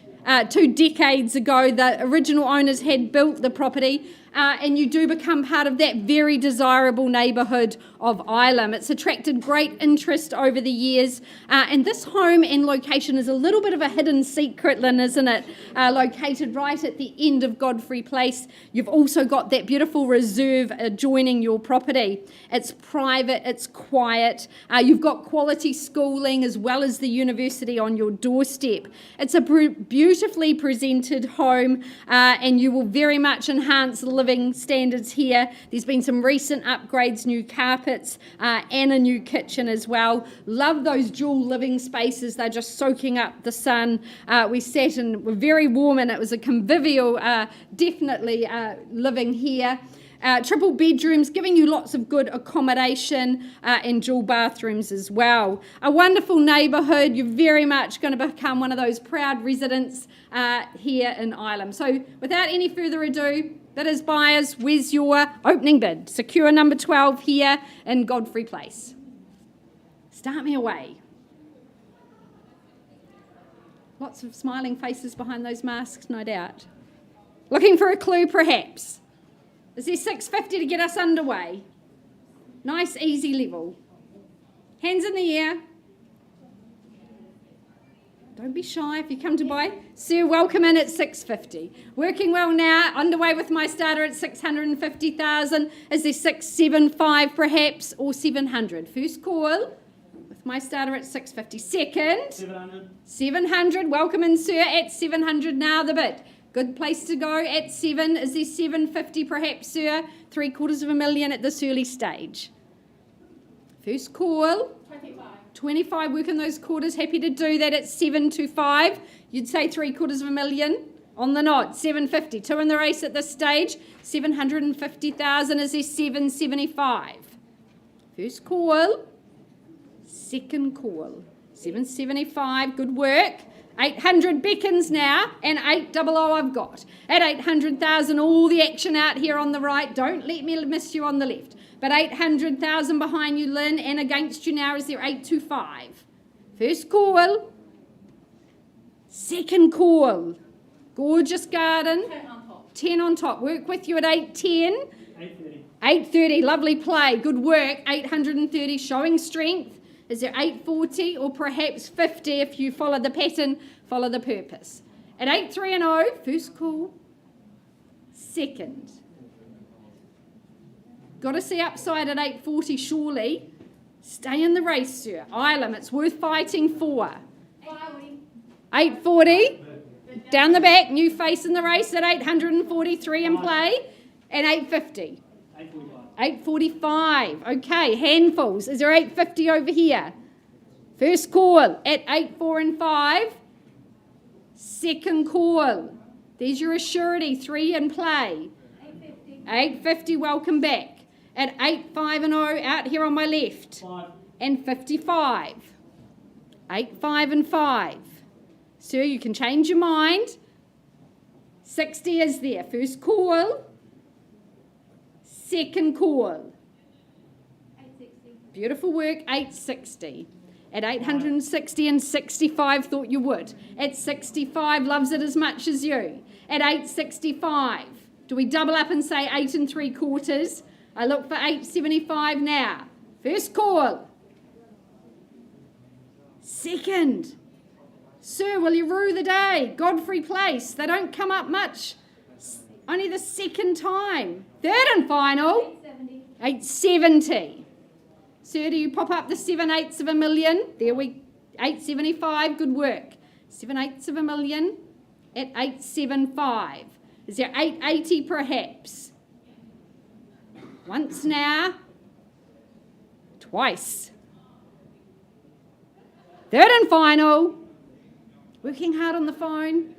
2 decades ago. The original owners had built the property, and you do become part of that very desirable neighbourhood of Ilam. It's attracted great interest over the years, and this home and location is a little bit of a hidden secret, Lynn, isn't it? Located right at the end of Godfrey Place. You've also got that beautiful reserve adjoining your property. It's private, it's quiet. You've got quality schooling as well as the university on your doorstep. It's a beautifully presented home, and you will very much enhance the living standards here. There's been some recent upgrades, new carpets, and a new kitchen as well. Love those dual living spaces. They're just soaking up the sun. We sat and were very warm, and it was a convivial, definitely living here. Triple bedrooms, giving you lots of good accommodation, and dual bathrooms as well. A wonderful neighbourhood. You're very much going to become one of those proud residents here in Ilam. So without any further ado, bidders, buyers, where's your opening bid? Secure number 12 here in Godfrey Place. Start me away. Lots of smiling faces behind those masks, no doubt. Looking for a clue, perhaps? Is there 650 to get us underway? Nice, easy level. Hands in the air. Don't be shy if you come to buy. Sir, welcome in at 650. Working well now, underway with my starter at 650,000. Is there 675 perhaps, or 700? First call with my starter at 650. Second? 700. 700, welcome in, sir, at 700 now the bid. Good place to go at 7. Is there 750 perhaps, sir? 750,000 at this early stage. First call. 25, working those quarters, happy to do that at 725. You'd say 750,000 on the nod. 750, 2 in the race at this stage. 750,000, is there 775? First call. Second call. 775, good work. 800 beckons now, and 800 I've got. At 800,000, all the action out here on the right. Don't let me miss you on the left. But 800,000 behind you, Lynn, and against you now is there 825. First call. Second call. Gorgeous garden. 10 on top. 10 on top. Work with you at 810. 830. 830, lovely play. Good work. 830, showing strength. Is there 840 or perhaps 50 if you follow the pattern, follow the purpose? At 830, first call. Second. Got to see upside at 840 surely. Stay in the race, sir. Ilam, it's worth fighting for. 840. 840. Down the back, new face in the race at 843 in play. And 850. 845. Okay, handfuls. Is there 850 over here? First call at 84 and 5. Second call. There's your assurity. 3 in play. 850. 850, welcome back. At 850 out here on my left. 5. And 55. 85 and 5. Sir, you can change your mind. 60 is there. First call. Second call. 860. Beautiful work. 860. At 860 and 65, thought you would. At 65, loves it as much as you. At 865, do we double up and say 8 3/4? I look for 875 now. First call. Second. Sir, will you rue the day? Godfrey Place. They don't come up much. Only the second time. Third and final. 870. Sir, do you pop up the 7/8 of a million? There we, 875, good work. 7/8 of a million at 875. Is there 880 perhaps? Once now. Twice. Third and final. Working hard on the phone.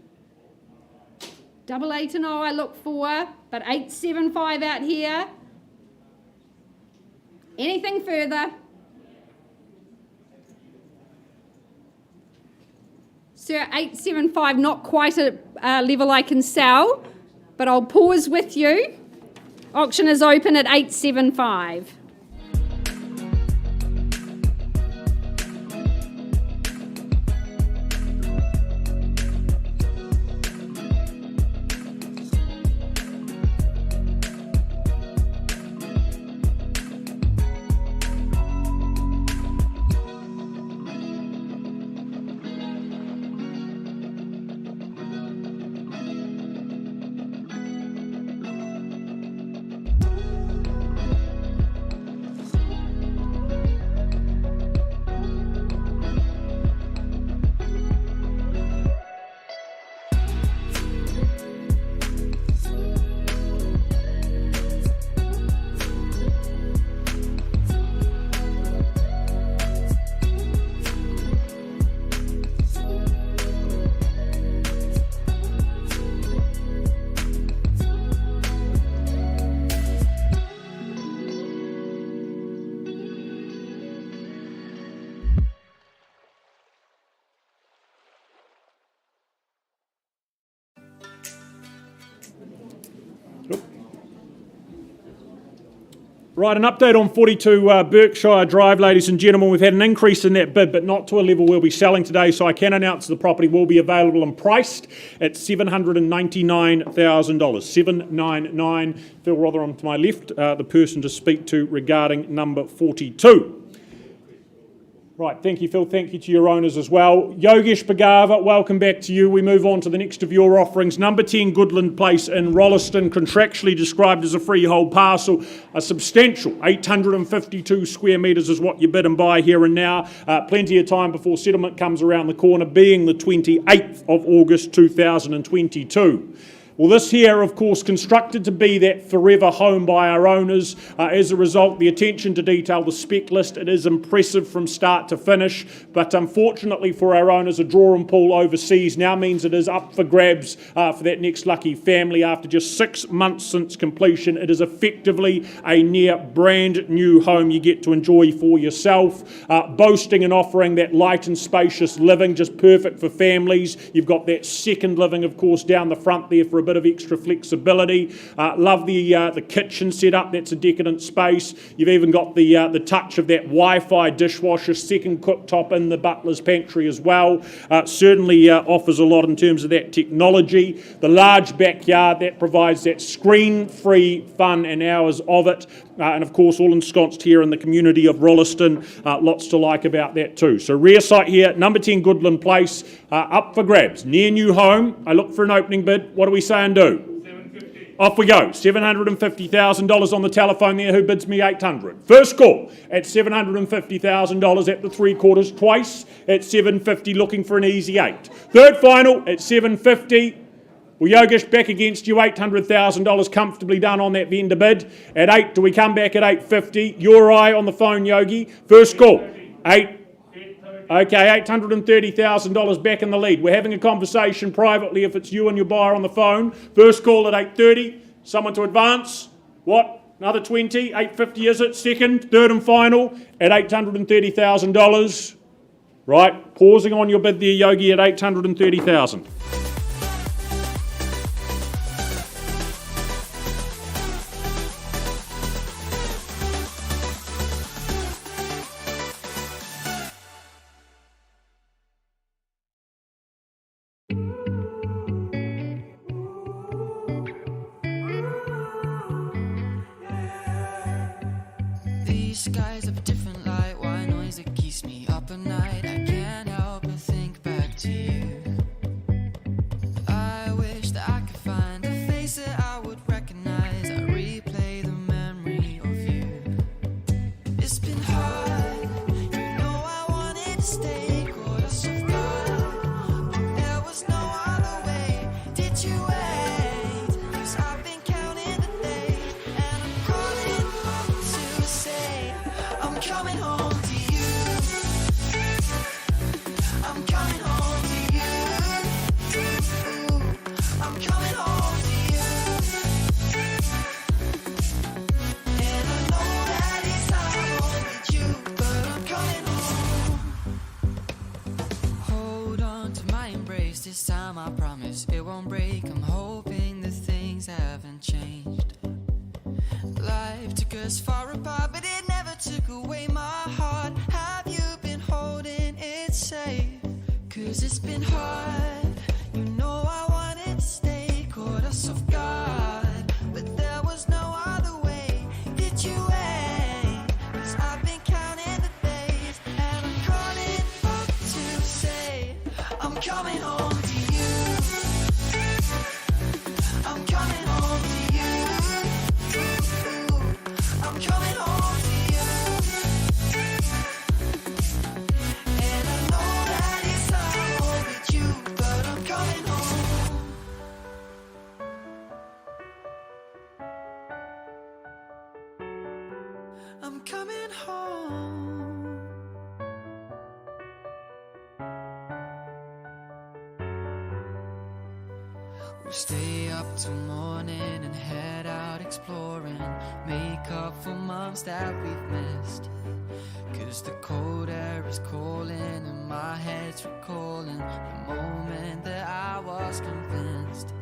880 I look for, but 875 out here. Anything further? Sir, 875, not quite a level I can sell, but I'll pause with you. Auction is open at 875. Right, an update on 42 Berkshire Drive, ladies and gentlemen. We've had an increase in that bid, but not to a level we'll be selling today, so I can announce the property will be available and priced at $799,000. $799. Phil Rotherham to my left, the person to speak to regarding number 42. Right, thank you, Phil. Thank you to your owners as well. Yogesh Bhagava, welcome back to you. We move on to the next of your offerings. Number 10, Goodland Place in Rolleston, contractually described as a freehold parcel. A substantial 852 square metres is what you bid and buy here and now. Plenty of time before settlement comes around the corner, being the 28th of August 2022. Well, this here, of course, constructed to be that forever home by our owners. As a result, the attention to detail, the spec list, it is impressive from start to finish. But unfortunately for our owners, a draw and pull overseas now means it is up for grabs for that next lucky family. After just 6 months since completion, it is effectively a near brand new home you get to enjoy for yourself. Boasting and offering that light and spacious living, just perfect for families. You've got that second living, of course, down the front there for a bit of extra flexibility. Love the kitchen setup. That's a decadent space. You've even got the touch of that Wi-Fi dishwasher, second cooktop in the butler's pantry as well. Certainly offers a lot in terms of that technology. The large backyard that provides that screen-free fun and hours of it. And of course, all ensconced here in the community of Rolleston. Lots to like about that too. So rare site here, number 10 Goodland Place, up for grabs. Near new home. I look for an opening bid. What do we say and do? $750. Off we go. $750,000 on the telephone there. Who bids me $800? First call at $750,000 at the 3/4 twice at $750, looking for an easy 8. Third final at $750. Well, Yogesh, back against you, $800,000 comfortably done on that vendor bid. At 8, do we come back at $850? Your eye on the phone, Yogi. First call, 8. Okay, $830,000 back in the lead. We're having a conversation privately if it's you and your buyer on the phone. First call at $830. Someone to advance. What? Another 20, 850 is it? Second, third and final at $830,000. Right, pausing on your bid there, Yogi, at $830,000. These skies have a different light, white noise that keeps me up at night. I can't help but think back to you. I wish that I could find a face that I would recognize. I replay the memory of you. It's been hard, you know I wanted to stay, caught us off guard, but there was no other way. Did you wait? 'Cause I've been counting the days, and I'm calling up to say I'm coming home to you. I'm coming home to you. I'm coming home to you. And I know that it's not home with you, but I'm coming home. Hold on to my embrace, this time I promise it won't break. I'm hoping that things haven't changed. Life took us far apart, but it never took away my heart. Have you been holding it safe? 'Cause it's been hard, you know I wanted to stay, caught us off guard, but there was no other way. Did you wait? 'Cause I've been counting the days, and I'm calling up to say I'm coming home to you. I'm coming home to you. I'm coming home to you. And I know that it's not home with you, but I'm coming home. I'm coming home. We'll stay up till morning and head out exploring, make up for months that we've missed. 'Cause the cold air is calling and my head's recalling the moment that I was convinced.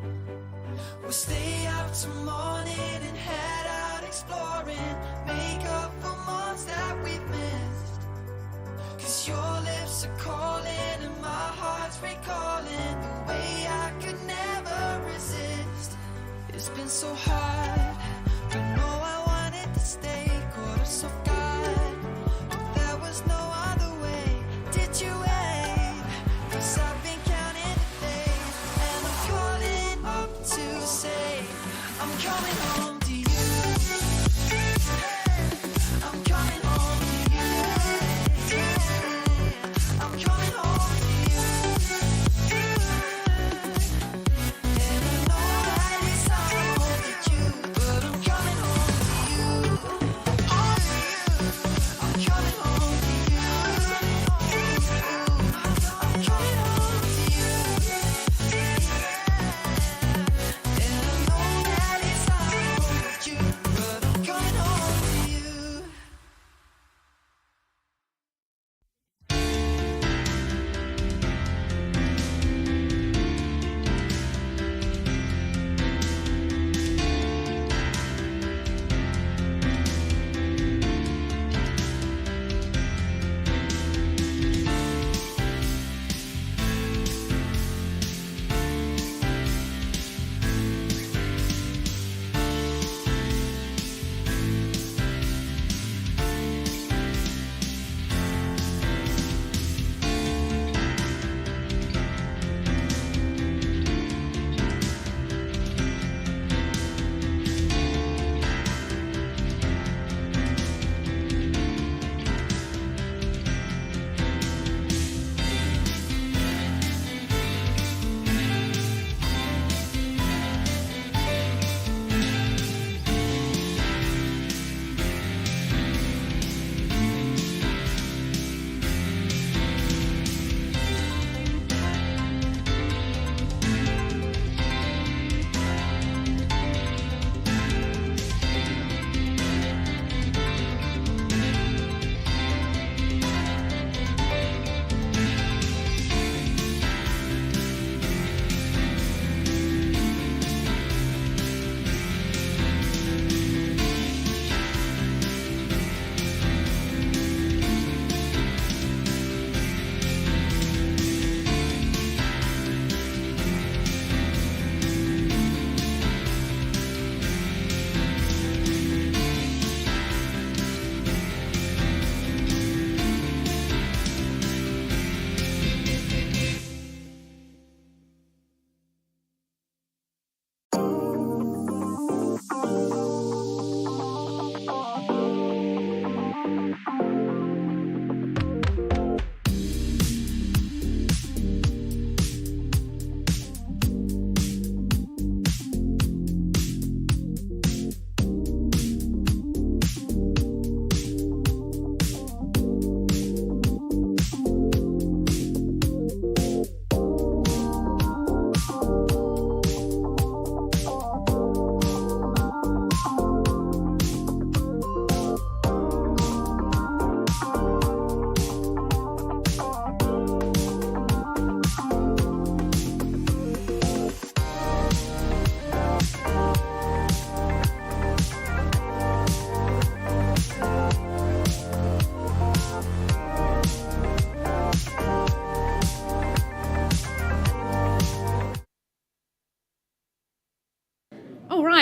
We'll stay up till morning and head out exploring, make up for months that we've missed. 'Cause your lips are calling and my heart's recalling the way I could never resist. It's been so hard, but no, I wanted to stay, caught us off guard, but there was no other way. Did you wait? 'Cause I've been counting the days, and I'm calling up to say I'm coming home to you. I'm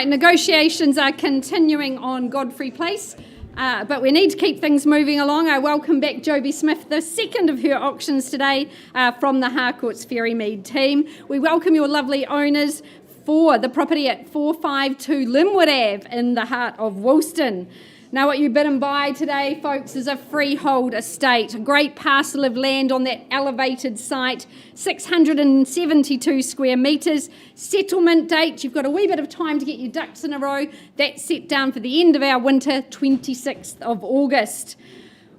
Right, negotiations are continuing on Godfrey Place, but we need to keep things moving along. I welcome back Joby Smith, the second of her auctions today from the Harcourt's Ferrymead team. We welcome your lovely owners for the property at 452 Linwood Ave in the heart of Woolston. Now what you bid and buy today, folks, is a freehold estate, a great parcel of land on that elevated site, 672 square metres. Settlement date, you've got a wee bit of time to get your ducks in a row. That's set down for the end of our winter, 26th of August.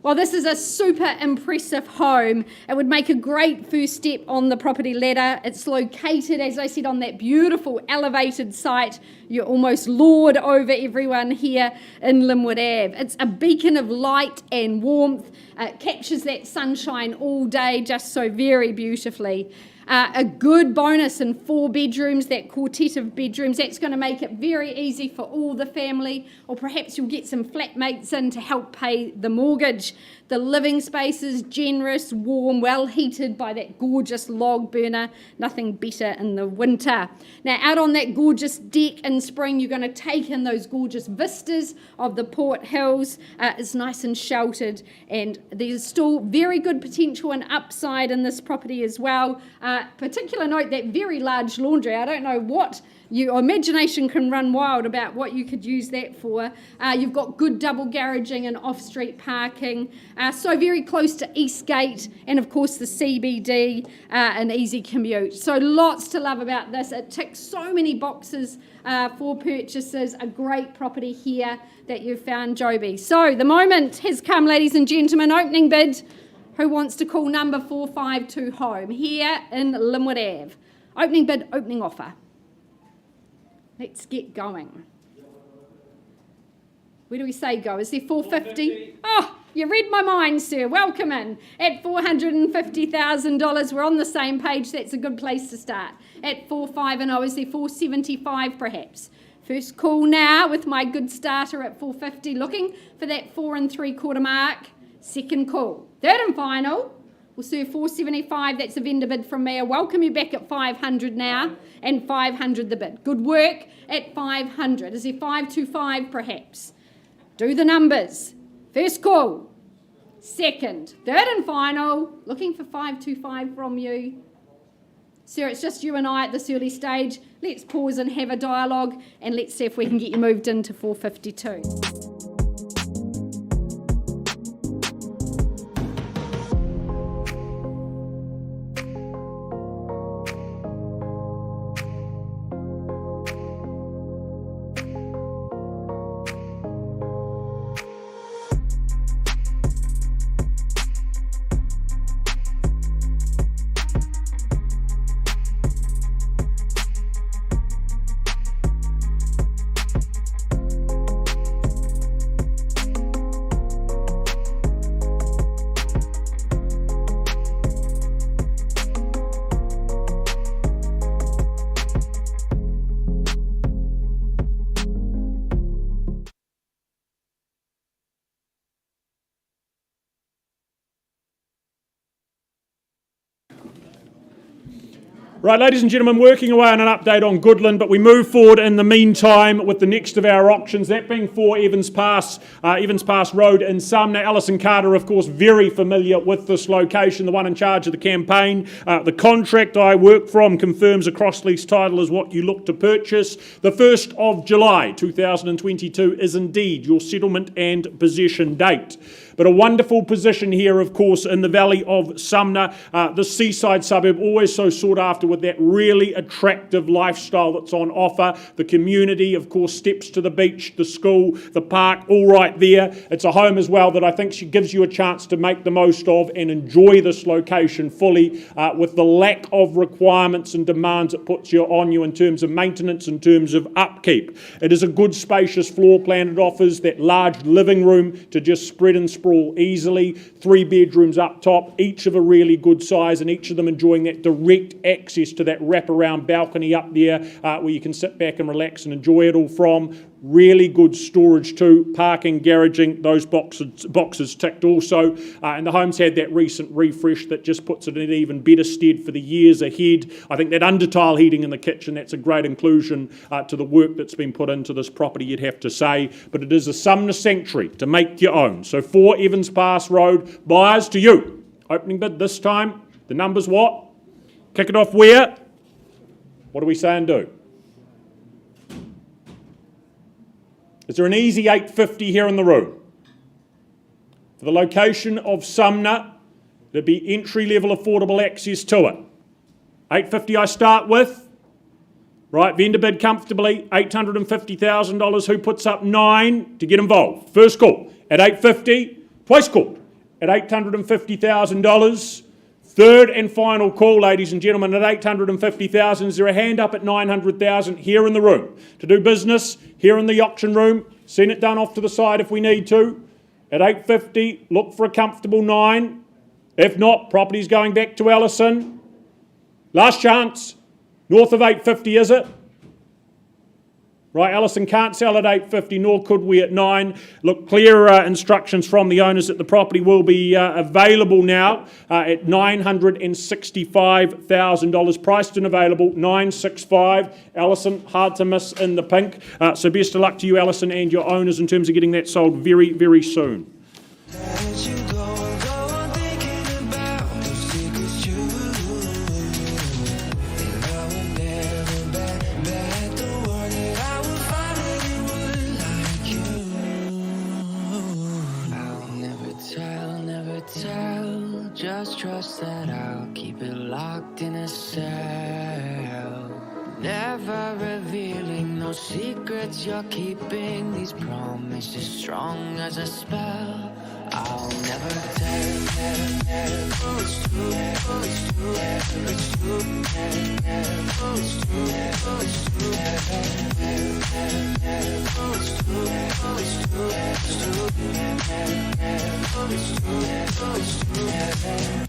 While this is a super impressive home, it would make a great first step on the property ladder. It's located, as I said, on that beautiful elevated site. You're almost lord over everyone here in Linwood Ave. It's a beacon of light and warmth. It captures that sunshine all day just so very beautifully. A good bonus in 4 bedrooms, that quartet of bedrooms. That's going to make it very easy for all the family, or perhaps you'll get some flatmates in to help pay the mortgage. The living space is generous, warm, well heated by that gorgeous log burner. Nothing better in the winter. Now, out on that gorgeous deck in spring, you're going to take in those gorgeous vistas of the Port Hills. It's nice and sheltered, and there's still very good potential and upside in this property as well. Particular note, that very large laundry. I don't know what your imagination can run wild about what you could use that for. You've got good double garaging and off-street parking, so very close to Eastgate, and of course the CBD, an easy commute. So lots to love about this. It ticks so many boxes for purchasers. A great property here that you've found, Joby. So the moment has come, ladies and gentlemen. Opening bid. Who wants to call number 452 home here in Linwood Ave? Opening bid, opening offer. Let's get going. Where do we say go? Is there 450? Oh, you read my mind, sir. Welcome in. At $450,000, we're on the same page. That's a good place to start. At 450, is there 475 perhaps? First call now with my good starter at 450, looking for that 4 3/4 mark. Second call. Third and final. We'll serve 475. That's a vendor bid from me. I welcome you back at 500 now, and 500 the bid. Good work at 500. Is there 525 perhaps? Do the numbers. First call. Second. Third and final. Looking for 525 from you. Sir, it's just you and I at this early stage. Let's pause and have a dialogue, and let's see if we can get you moved into 452. Right, ladies and gentlemen, working away on an update on Goodland, but we move forward in the meantime with the next of our auctions, that being 4 Evans Pass Road in Sumner. Alison Carter, of course, very familiar with this location, the one in charge of the campaign. The contract I work from confirms a cross-lease title is what you look to purchase. The 1st of July 2022 is indeed your settlement and possession date. But a wonderful position here, of course, in the valley of Sumner, the seaside suburb, always so sought after with that really attractive lifestyle that's on offer. The community, of course, steps to the beach, the school, the park, all right there. It's a home as well that I think gives you a chance to make the most of and enjoy this location fully with the lack of requirements and demands it puts on you in terms of maintenance, in terms of upkeep. It is a good spacious floor plan. It offers that large living room to just spread and sprawl easily. 3 bedrooms up top, each of a really good size, and each of them enjoying that direct access to that wraparound balcony up there where you can sit back and relax and enjoy it all from. Really good storage too, parking, garaging, those boxes ticked also. And the home's had that recent refresh that just puts it in even better stead for the years ahead. I think that under-tile heating in the kitchen, that's a great inclusion to the work that's been put into this property, you'd have to say. But it is a Sumner sanctuary to make your own. So 4 Evans Pass Road, buyers to you. Opening bid this time, the number's what? Kick it off where? What do we say and do? Is there an easy 850 here in the room? For the location of Sumner, there'd be entry-level affordable access to it. 850 I start with. Right, vendor bid comfortably, $850,000. Who puts up 9 to get involved? First call at 850, twice called at $850,000. Third and final call, ladies and gentlemen, at $850,000. Is there a hand up at $900,000 here in the room? To do business here in the auction room, seen it done off to the side if we need to. At $850, look for a comfortable 9. If not, property's going back to Allison. Last chance, north of $850, is it? Right, Allison can't sell at $850, nor could we at 9. Look, clear instructions from the owners that the property will be available now at $965,000. Priced and available, $965,000. Allison, hard to miss in the pink. So best of luck to you, Allison, and your owners in terms of getting that sold very, very soon. Let you go on thinking about those secrets you. And I will never bet the word that I will finally would like you. I'll never tell, just trust that I'll keep it locked in a cell. Never revealing no secrets you're keeping, these promises strong as a spell. I'll never tell, oh it's true, oh it's true, it's true, oh it's true, oh it's true, oh it's true, oh it's true, it's true, oh it's true, oh it's true.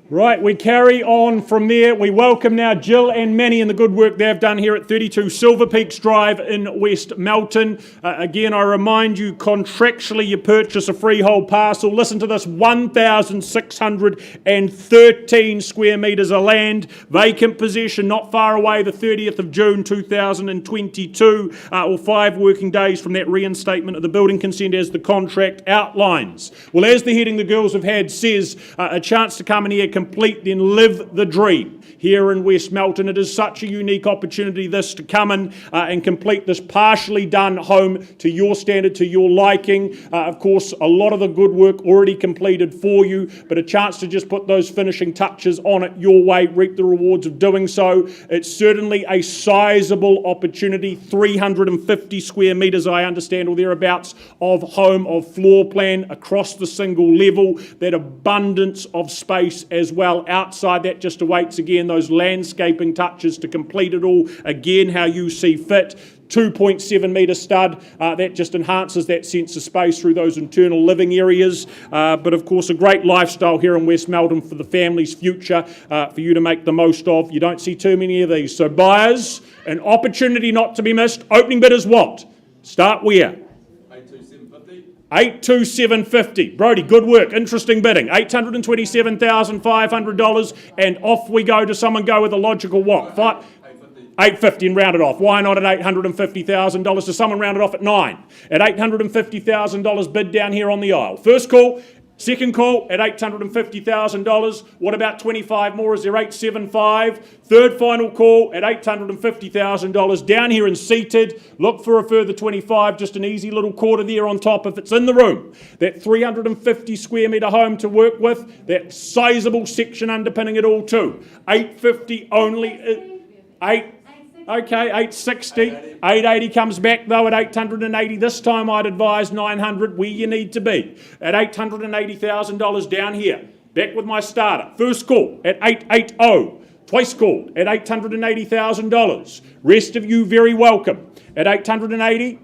Right, we carry on from there. We welcome now Jill and Manny and the good work they've done here at 32 Silver Peaks Drive in West Melton. Again, I remind you, contractually you purchase a freehold parcel. Listen to this, 1,613 square metres of land, vacant possession, not far away, the 30th of June 2022, or 5 working days from that reinstatement of the building consent as the contract outlines. Well, as the heading the girls have had says, a chance to come in here, complete, then live the dream here in West Melton. It is such a unique opportunity this to come in and complete this partially done home to your standard, to your liking. Of course, a lot of the good work already completed for you, but a chance to just put those finishing touches on it your way, reap the rewards of doing so. It's certainly a sizable opportunity, 350 square metres, I understand, or thereabouts, of home, of floor plan across the single level, that abundance of space as well outside that just awaits again those landscaping touches to complete it all again how you see fit. 2.7 metre stud, that just enhances that sense of space through those internal living areas, but of course a great lifestyle here in West Melton for the family's future, for you to make the most of. You don't see too many of these, so buyers, an opportunity not to be missed. Opening bid is what? Start where? 827.50. Brody, good work. Interesting bidding. $827,500, and off we go. Does someone go with a logical what? 850 and round it off. Why not at $850,000? Does someone round it off at 9? At $850,000 bid down here on the aisle. First call Second call at $850,000. What about 25 more? Is there 875? Third final call at $850,000. Down here and seated. Look for a further 25. Just an easy little quarter there on top if it's in the room. That 350 square metre home to work with. That sizable section underpinning it all too. 850 only. 860. 880 comes back though at 880. This time I'd advise 900 where you need to be. At $880,000 down here. Back with my starter. First call at 880. Twice called at $880,000. Rest of you very welcome. At 880.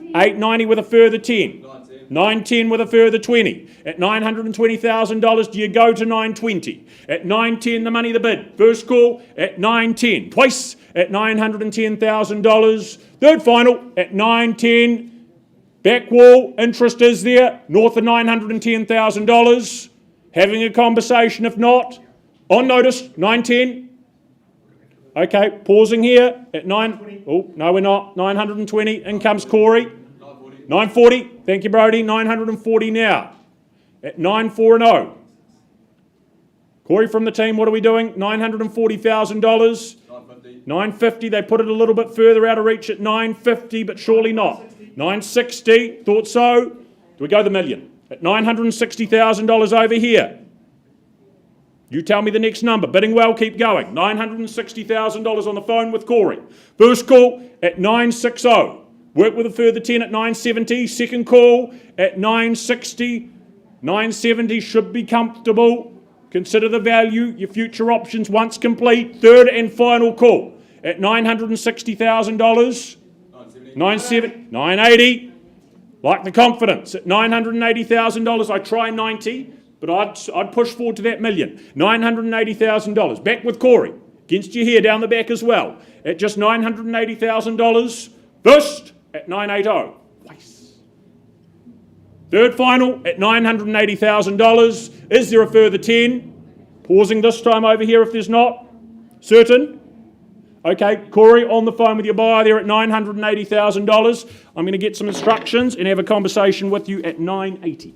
890 with a further 10. 910 with a further 20. At $920,000, do you go to 920? At 910, the money, the bid. First call at 910. Twice at $910,000. Third final at 910. Back wall, interest is there. North of $910,000. Having a conversation, if not. On notice, 910. Okay, pausing here at 9. Oh, no, we're not. 920. In comes Corey. 940. Thank you, Brody. 940 now. At 940. Corey from the team, what are we doing? $940,000. 950. They put it a little bit further out of reach at 950, but surely not. 960. Thought so. Do we go the million? At $960,000 over here. You tell me the next number. Bidding well, keep going. $960,000 on the phone with Corey. First call at 960. Work with a further 10 at 970. Second call at 960. 970 should be comfortable. Consider the value, your future options once complete. Third and final call at $960,000. 970. 980. Like the confidence at $980,000. I try 90, but I'd push forward to that million. $980,000. Back with Corey. Against you here down the back as well. At just $980,000. First at 980. Twice. Third final at $980,000. Is there a further 10? Pausing this time over here if there's not. Certain? Okay, Corey on the phone with your buyer there at $980,000. I'm going to get some instructions and have a conversation with you at 980.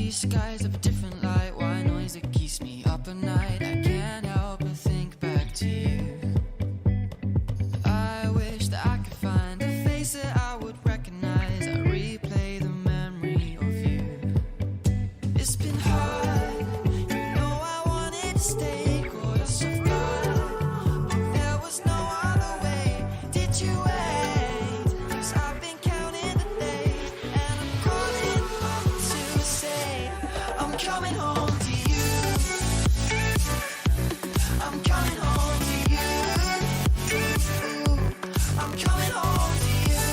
these skies of a different light. Why noise that keeps me up at night? I can't help but think back to you. I wish that I could find a face that I would recognize. I replay the memory of you. It's been hard, you know I wanted to stay, caught us off guard, but there was no other way. Did you wait? 'Cause I've been counting the days, and I'm calling up to say I'm coming home to you. I'm coming home to you. I'm coming home to you.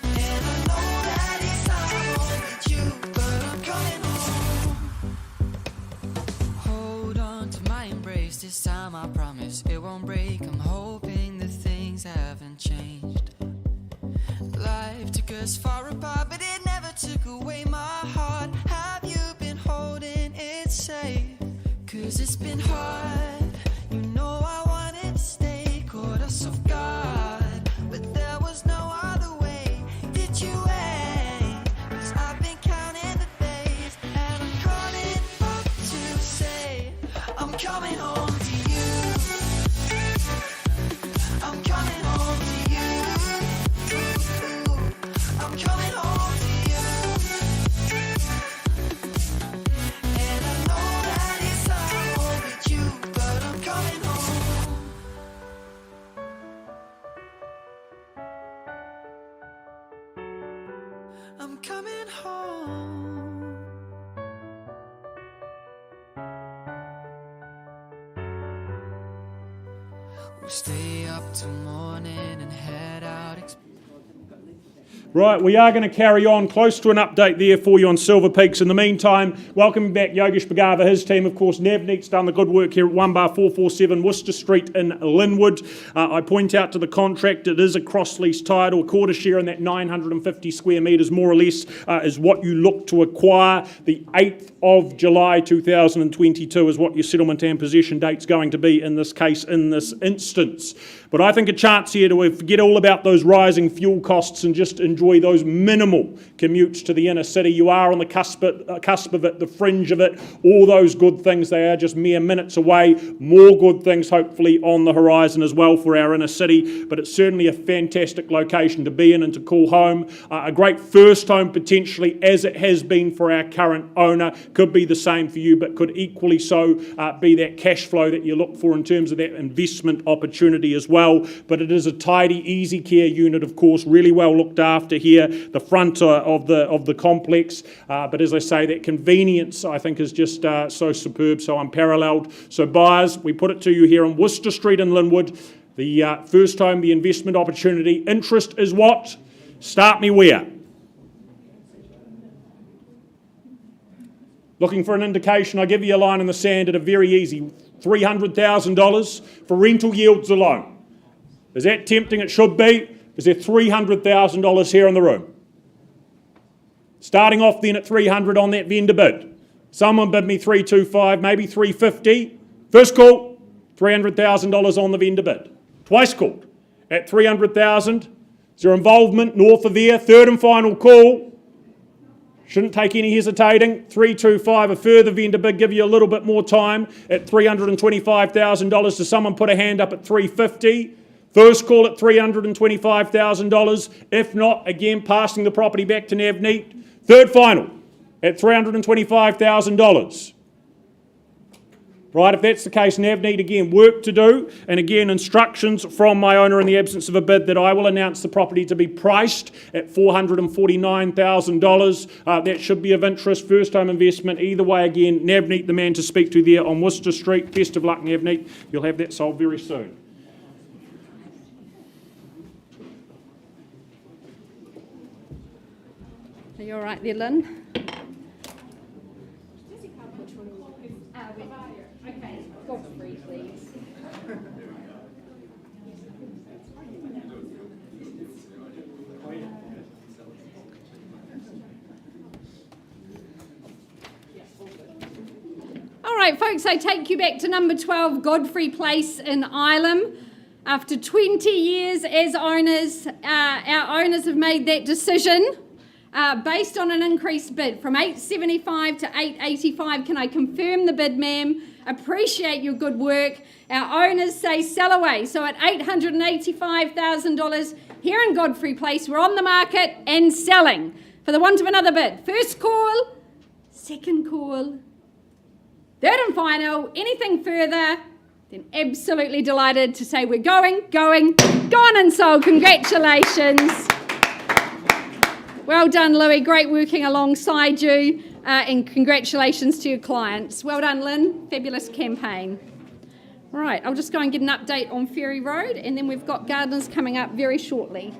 And I know that it's hard with you, but I'm coming home. Hold on to my embrace, this time I promise it won't break. I'm hoping that things haven't changed. Life took us far apart, but it never took away my heart. Have you been holding it safe? 'Cause it's been hard, you know I wanted to stay, caught us off guard, but there was no other way. Did you wait? 'Cause I've been counting the days, and I'm calling up to say I'm coming home to you. I'm coming home to you. I'm coming home to you. And I know that it's hard with you, but I'm coming home. I'm coming home. We'll stay up till morning and head out. Right, we are going to carry on close to an update there for you on Silver Peaks. In the meantime, welcoming back Yogesh Bhagava, his team. Of course, Navneet's done the good work here at 1-447 Worcester Street in Linwood. I point out to the contract, it is a cross-lease title, a quarter share in that 950 square metres, more or less, is what you look to acquire. The 8th of July 2022 is what your settlement and possession date's going to be in this case, in this instance. But I think a chance here to forget all about those rising fuel costs and just enjoy those minimal commutes to the inner city. You are on the cusp of it, the fringe of it, all those good things. They are just mere minutes away. More good things hopefully on the horizon as well for our inner city, but it's certainly a fantastic location to be in and to call home. A great first home potentially, as it has been for our current owner. Could be the same for you, but could equally so be that cash flow that you look for in terms of that investment opportunity as well. But it is a tidy, easy care unit, of course, really well looked after here, the front of the complex. But as I say, that convenience I think is just so superb, so unparalleled. So buyers, we put it to you here on Worcester Street in Linwood. The first home, the investment opportunity. Interest is what? Start me where? Looking for an indication, I give you a line in the sand at a very easy $300,000 for rental yields alone. Is that tempting? It should be. Is there $300,000 here in the room? Starting off then at 300 on that vendor bid. Someone bid me 325, maybe 350. First call, $300,000 on the vendor bid. Twice called at 300,000. Is there involvement north of there? Third and final call. Shouldn't take any hesitating. 325, a further vendor bid, give you a little bit more time at $325,000. Does someone put a hand up at 350? First call at $325,000. If not, again, passing the property back to Navneet. Third final at $325,000. Right, if that's the case, Navneet, again, work to do. And again, instructions from my owner in the absence of a bid that I will announce the property to be priced at $449,000. That should be of interest. First home investment. Either way, again, Navneet, the man to speak to there on Worcester Street. Best of luck, Navneet. You'll have that sold very soon. Are you all right there, Lynn? Okay, Godfrey, please. All right, folks, I take you back to number 12, Godfrey Place in Ilam. After 20 years as owners, our owners have made that decision based on an increased bid from 875 to 885. Can I confirm the bid, ma'am? Appreciate your good work. Our owners say sell away. So at $885,000 here in Godfrey Place, we're on the market and selling. For the want of another bid. First call, second call, third and final. Anything further, then absolutely delighted to say we're gone and sold. Congratulations. Well done, Louis. Great working alongside you. And congratulations to your clients. Well done, Lynn. Fabulous campaign. All right, I'll just go and get an update on Ferry Road, and then we've got Gardners coming up very shortly.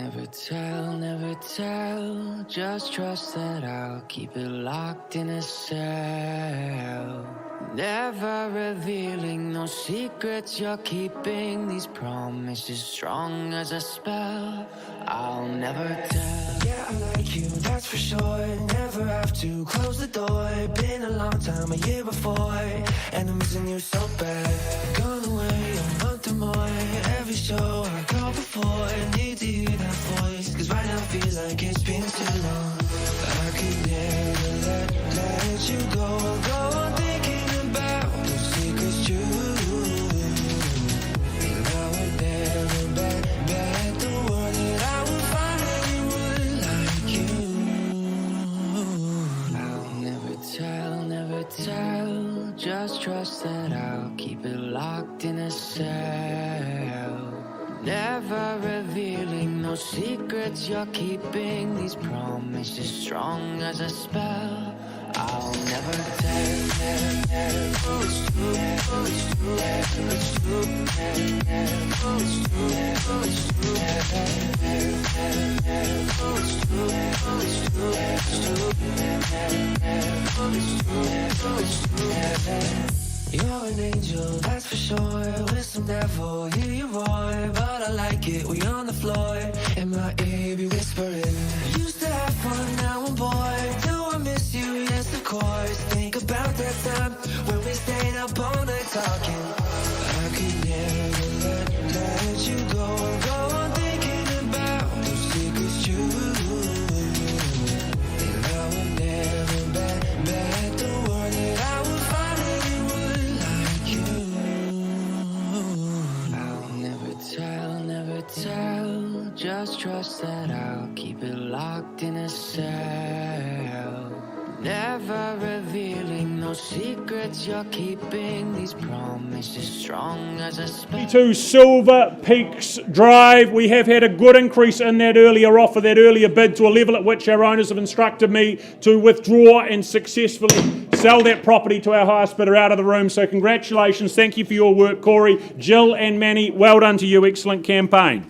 never tell. Just trust that I'll keep it locked in a cell. Never revealing no secrets you're keeping. These promises strong as a spell. I'll never tell. Yeah, I like you, that's for sure. Never have to close the door. Been a long time, a year before, and I'm missing you so bad. Gone away a month or more. Every show I go before, need to hear that voice, cause right now feels like it's been too long. I could never let you go. Go on thinking about the secrets true. And I would never bet the world that I would find anyone like you. I'll never tell. Just trust that I'll keep it locked in a cell. Never revealing no secrets you're keeping. These promises strong as a spell. I'll never tell. It's true. It's true. It's true. It's true. It's true. It's true. You're an angel, that's for sure. With some devil, hear you roar. But I like it, we on the floor. And my ear be whispering. Used to have fun, now I'm bored. Do I miss you? Yes, of course. Think about that time when we stayed up all night talking. I could never let you go. Go on thinking about those secrets true. And I would never bet the world that I would find anyone like you. I'll never tell. Just trust that I'll keep it locked in a cell. Never revealing no secrets you're keeping. These promises strong as a spell. To Silver Peaks Drive. We have had a good increase in that earlier offer, that earlier bid, to a level at which our owners have instructed me to withdraw and successfully sell that property to our highest bidder out of the room. So congratulations. Thank you for your work, Corey, Jill and Manny. Well done to you. Excellent campaign.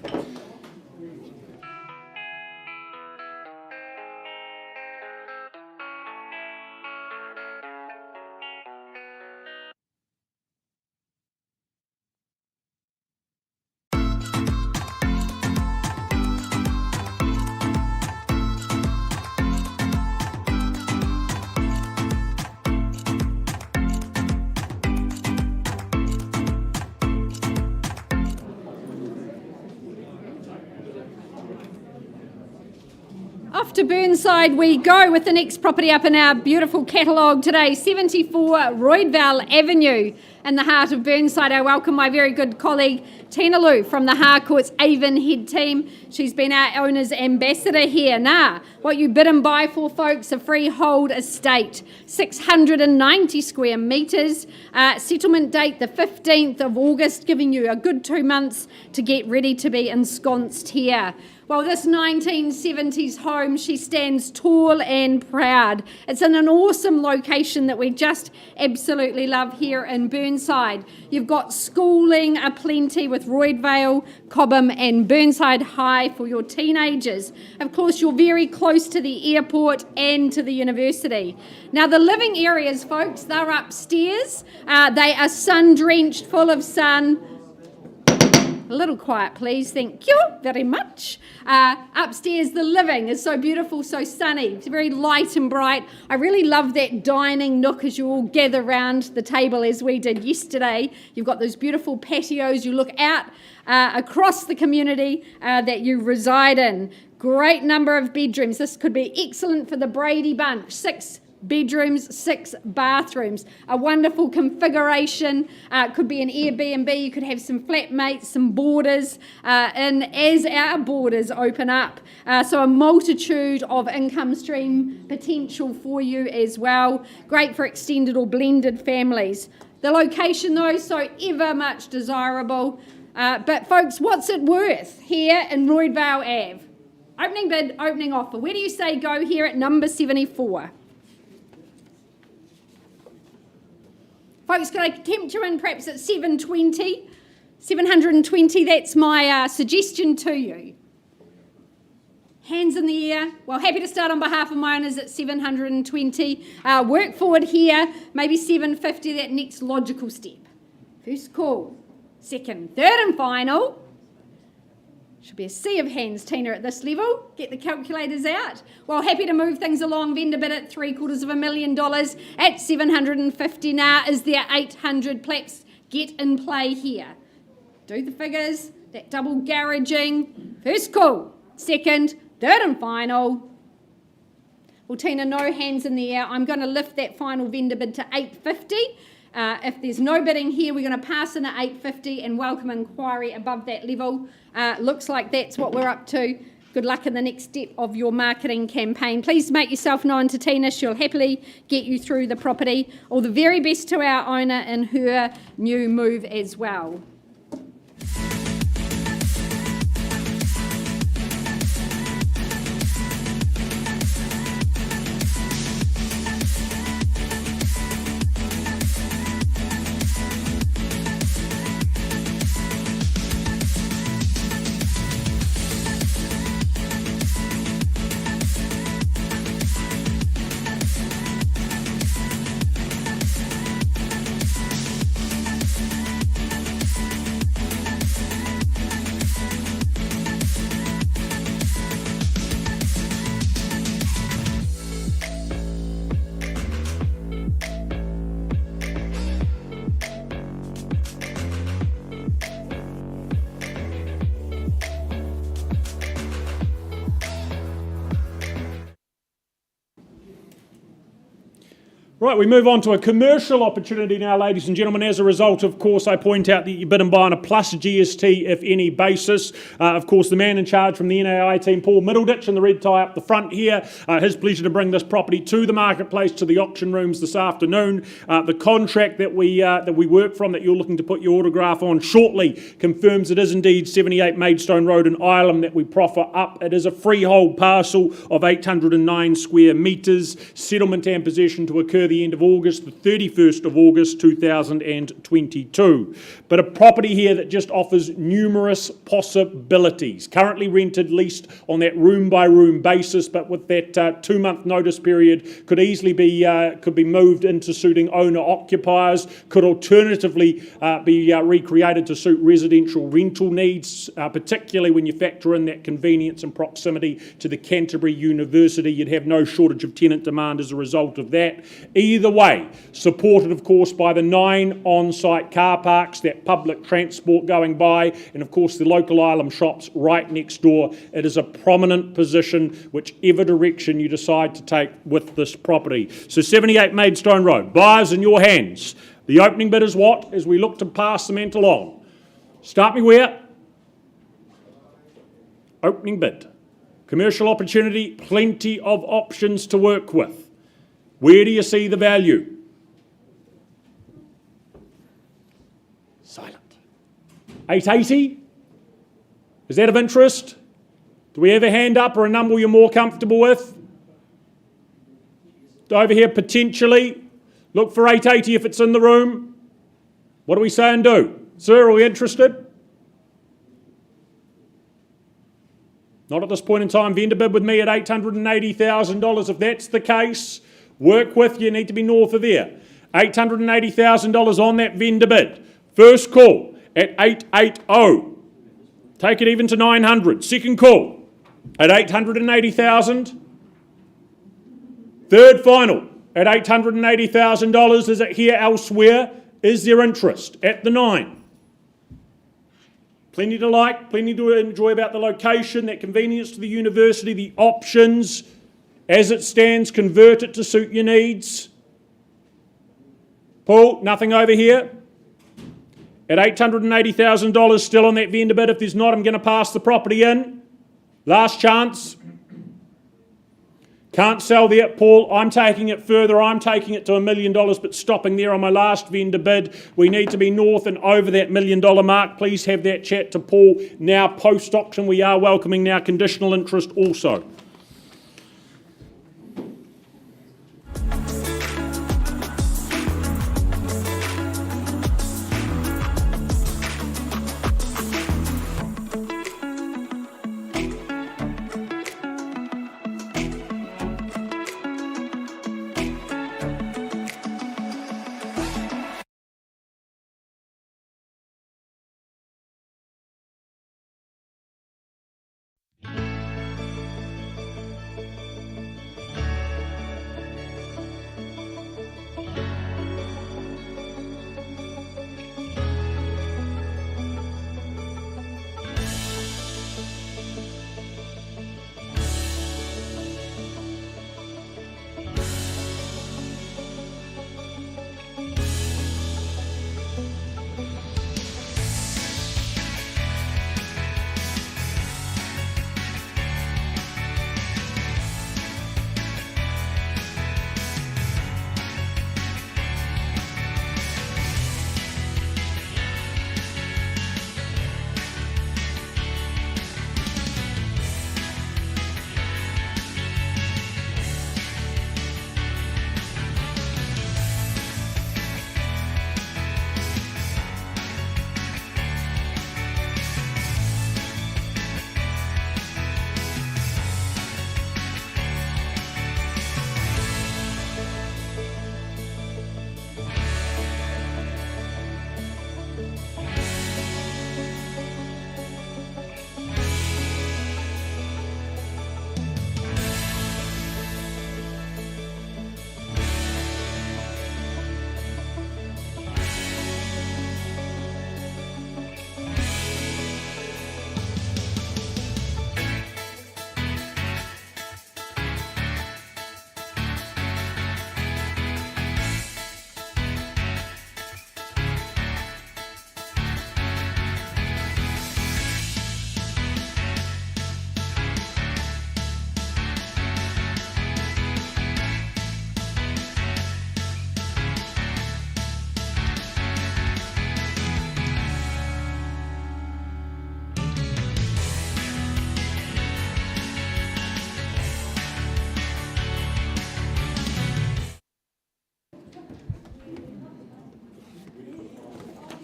Off to Burnside we go with the next property up in our beautiful catalogue today, 74 Roydvale Avenue in the heart of Burnside. I welcome my very good colleague Tina Lou from the Harcourt's Avonhead team. She's been our owner's ambassador here. Now, what you bid and buy for, folks, a freehold estate, 690 square metres, settlement date the 15th of August, giving you a good 2 months to get ready to be ensconced here. Well, this 1970s home, she stands tall and proud. It's in an awesome location that we just absolutely love here in Burnside. You've got schooling aplenty with Roydvale, Cobham and Burnside High for your teenagers. Of course, you're very close to the airport and to the university. Now, the living areas, folks, they're upstairs. They are sun-drenched, full of sun. A little quiet, please. Thank you very much. Upstairs, the living is so beautiful, so sunny. It's very light and bright. I really love that dining nook as you all gather round the table as we did yesterday. You've got those beautiful patios. You look out across the community that you reside in. Great number of bedrooms. This could be excellent for the Brady bunch. 6 bedrooms, 6 bathrooms, a wonderful configuration. It could be an Airbnb. You could have some flatmates, some boarders, and as our borders open up, so a multitude of income stream potential for you as well. Great for extended or blended families. The location, though, so ever much desirable. But folks, what's it worth here in Roydvale Ave? Opening bid, opening offer. Where do you say go here at number 74? Folks, could I tempt you in perhaps at 720? 720, that's my suggestion to you. Hands in the air. Well, happy to start on behalf of my owners at 720. Work forward here, maybe 750, that next logical step. First call, second, third and final. Should be a sea of hands, Tina, at this level. Get the calculators out. Well, happy to move things along. Vendor bid at $750,000 at 750 now. Is there 800 plaques? Get in play here. Do the figures, that double garaging. First call, second, third and final. Well, Tina, no hands in the air. I'm going to lift that final vendor bid to 850. If there's no bidding here, we're going to pass in at 850 and welcome inquiry above that level. Looks like that's what we're up to. Good luck in the next step of your marketing campaign. Please make yourself known to Tina. She'll happily get you through the property. All the very best to our owner in her new move as well. Right, we move on to a commercial opportunity now, ladies and gentlemen. As a result, of course, I point out that you bid and buy on a plus GST, if any, basis. Of course, the man in charge from the NAI team, Paul Middleditch, in the red tie up the front here. His pleasure to bring this property to the marketplace, to the auction rooms this afternoon. The contract that we work from, that you're looking to put your autograph on shortly, confirms it is indeed 78 Maidstone Road in Ireland that we proffer up. It is a freehold parcel of 809 square metres. Settlement and possession to occur the end of August, the 31st of August 2022. But a property here that just offers numerous possibilities. Currently rented, leased on that room by room basis, but with that 2-month notice period, could easily be moved into suiting owner occupiers, could alternatively be recreated to suit residential rental needs, particularly when you factor in that convenience and proximity to the Canterbury University. You'd have no shortage of tenant demand as a result of that. Either way, supported of course by the 9 on-site car parks, that public transport going by, and of course the local Ireland shops right next door. It is a prominent position whichever direction you decide to take with this property. So 78 Maidstone Road, buyers in your hands. The opening bid is what? As we look to pass the mantle on. Start me where? Opening bid. Commercial opportunity, plenty of options to work with. Where do you see the value? Silent. 880? Is that of interest? Do we have a hand up or a number you're more comfortable with? Over here, potentially. Look for 880 if it's in the room. What do we say and do? Sir, are we interested? Not at this point in time. Vendor bid with me at $880,000. If that's the case, work with you, need to be north of there. $880,000 on that vendor bid. First call at 880. Take it even to 900. Second call at 880,000. Third final at $880,000. Is it here elsewhere? Is there interest at the 9? Plenty to like, plenty to enjoy about the location, that convenience to the university, the options. As it stands, convert it to suit your needs. Paul, nothing over here? At $880,000 still on that vendor bid. If there's not, I'm going to pass the property in. Last chance. Can't sell there, Paul. I'm taking it further. I'm taking it to $1 million, but stopping there on my last vendor bid. We need to be north and over that $1 million mark. Please have that chat to Paul. Now, post-auction, we are welcoming now conditional interest also.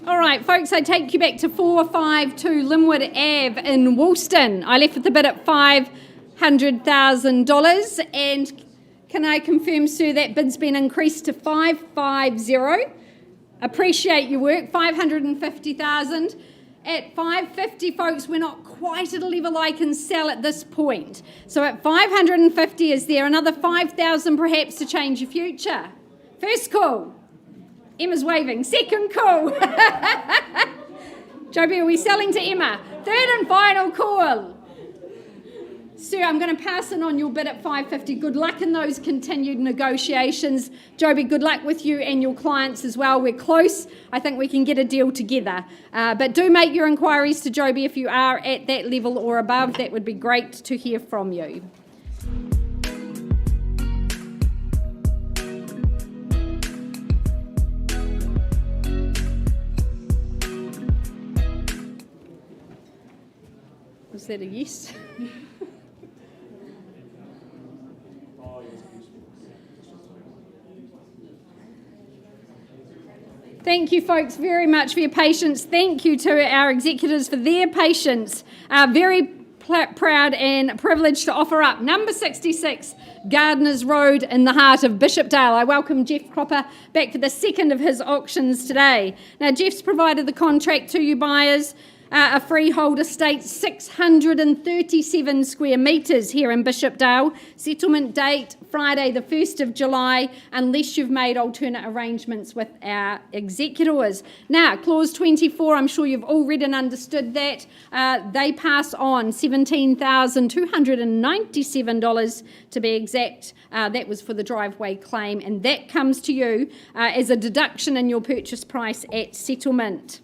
All right, folks, I take you back to 452 Linwood Ave in Woolston. I left with the bid at $500,000, and can I confirm, sir, that bid's been increased to 550. Appreciate your work, 550,000. At 550, folks, we're not quite at a level I can sell at this point. So at 550, is there another 5,000 perhaps to change your future? First call. Emma's waving. Second call. Joby, are we selling to Emma? Third and final call. Sir, I'm going to pass in on your bid at 550. Good luck in those continued negotiations. Joby, good luck with you and your clients as well. We're close. I think we can get a deal together. But do make your inquiries to Joby if you are at that level or above. That would be great to hear from you. Was that a yes? Thank you, folks, very much for your patience. Thank you to our executives for their patience. Very proud and privileged to offer up number 66, Gardners Road in the heart of Bishopdale. I welcome Jeff Cropper back for the second of his auctions today. Now, Jeff's provided the contract to you buyers. A freehold estate, 637 square metres here in Bishopdale. Settlement date, Friday the 1st of July, unless you've made alternate arrangements with our executors. Now, clause 24, I'm sure you've all read and understood that. They pass on $17,297 to be exact. That was for the driveway claim, and that comes to you as a deduction in your purchase price at settlement.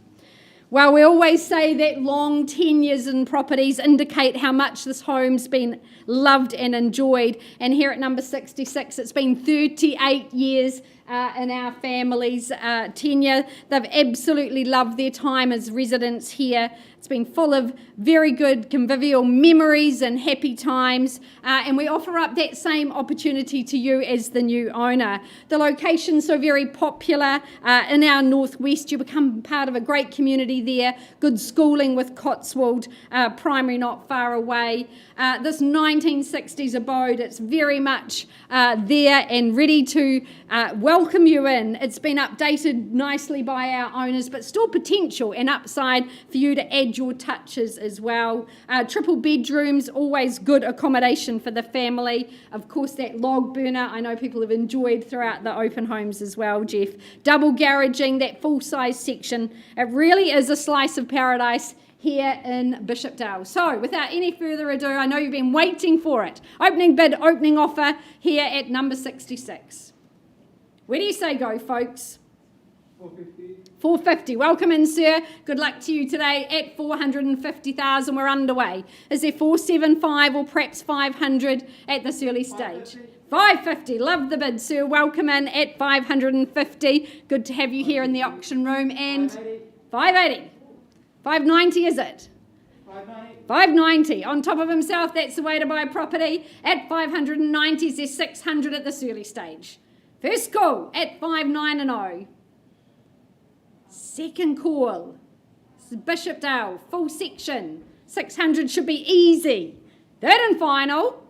Well, we always say that long tenures in properties indicate how much this home's been loved and enjoyed. And here at number 66, it's been 38 years in our family's tenure. They've absolutely loved their time as residents here. It's been full of very good convivial memories and happy times, and we offer up that same opportunity to you as the new owner. The location's so very popular in our northwest. You become part of a great community there, good schooling with Cotswold Primary not far away. This 1960s abode, it's very much there and ready to welcome you in. It's been updated nicely by our owners, but still potential and upside for you to add your touches as well. Triple bedrooms, always good accommodation for the family. Of course, that log burner I know people have enjoyed throughout the open homes as well, Jeff. Double garaging, that full-size section. It really is a slice of paradise here in Bishopdale. So, without any further ado, I know you've been waiting for it. Opening bid, opening offer here at number 66. Where do you say go, folks? 450. Welcome in, sir. Good luck to you today at 450,000. We're underway. Is there 475 or perhaps 500 at this early stage? 550. Love the bid, sir. Welcome in at 550. Good to have you here in the auction room. And 580. 590, is it? 590. On top of himself, that's the way to buy property. At 590, there's 600 at this early stage. First call at 590. Second call. This is Bishopdale, full section. 600 should be easy. Third and final.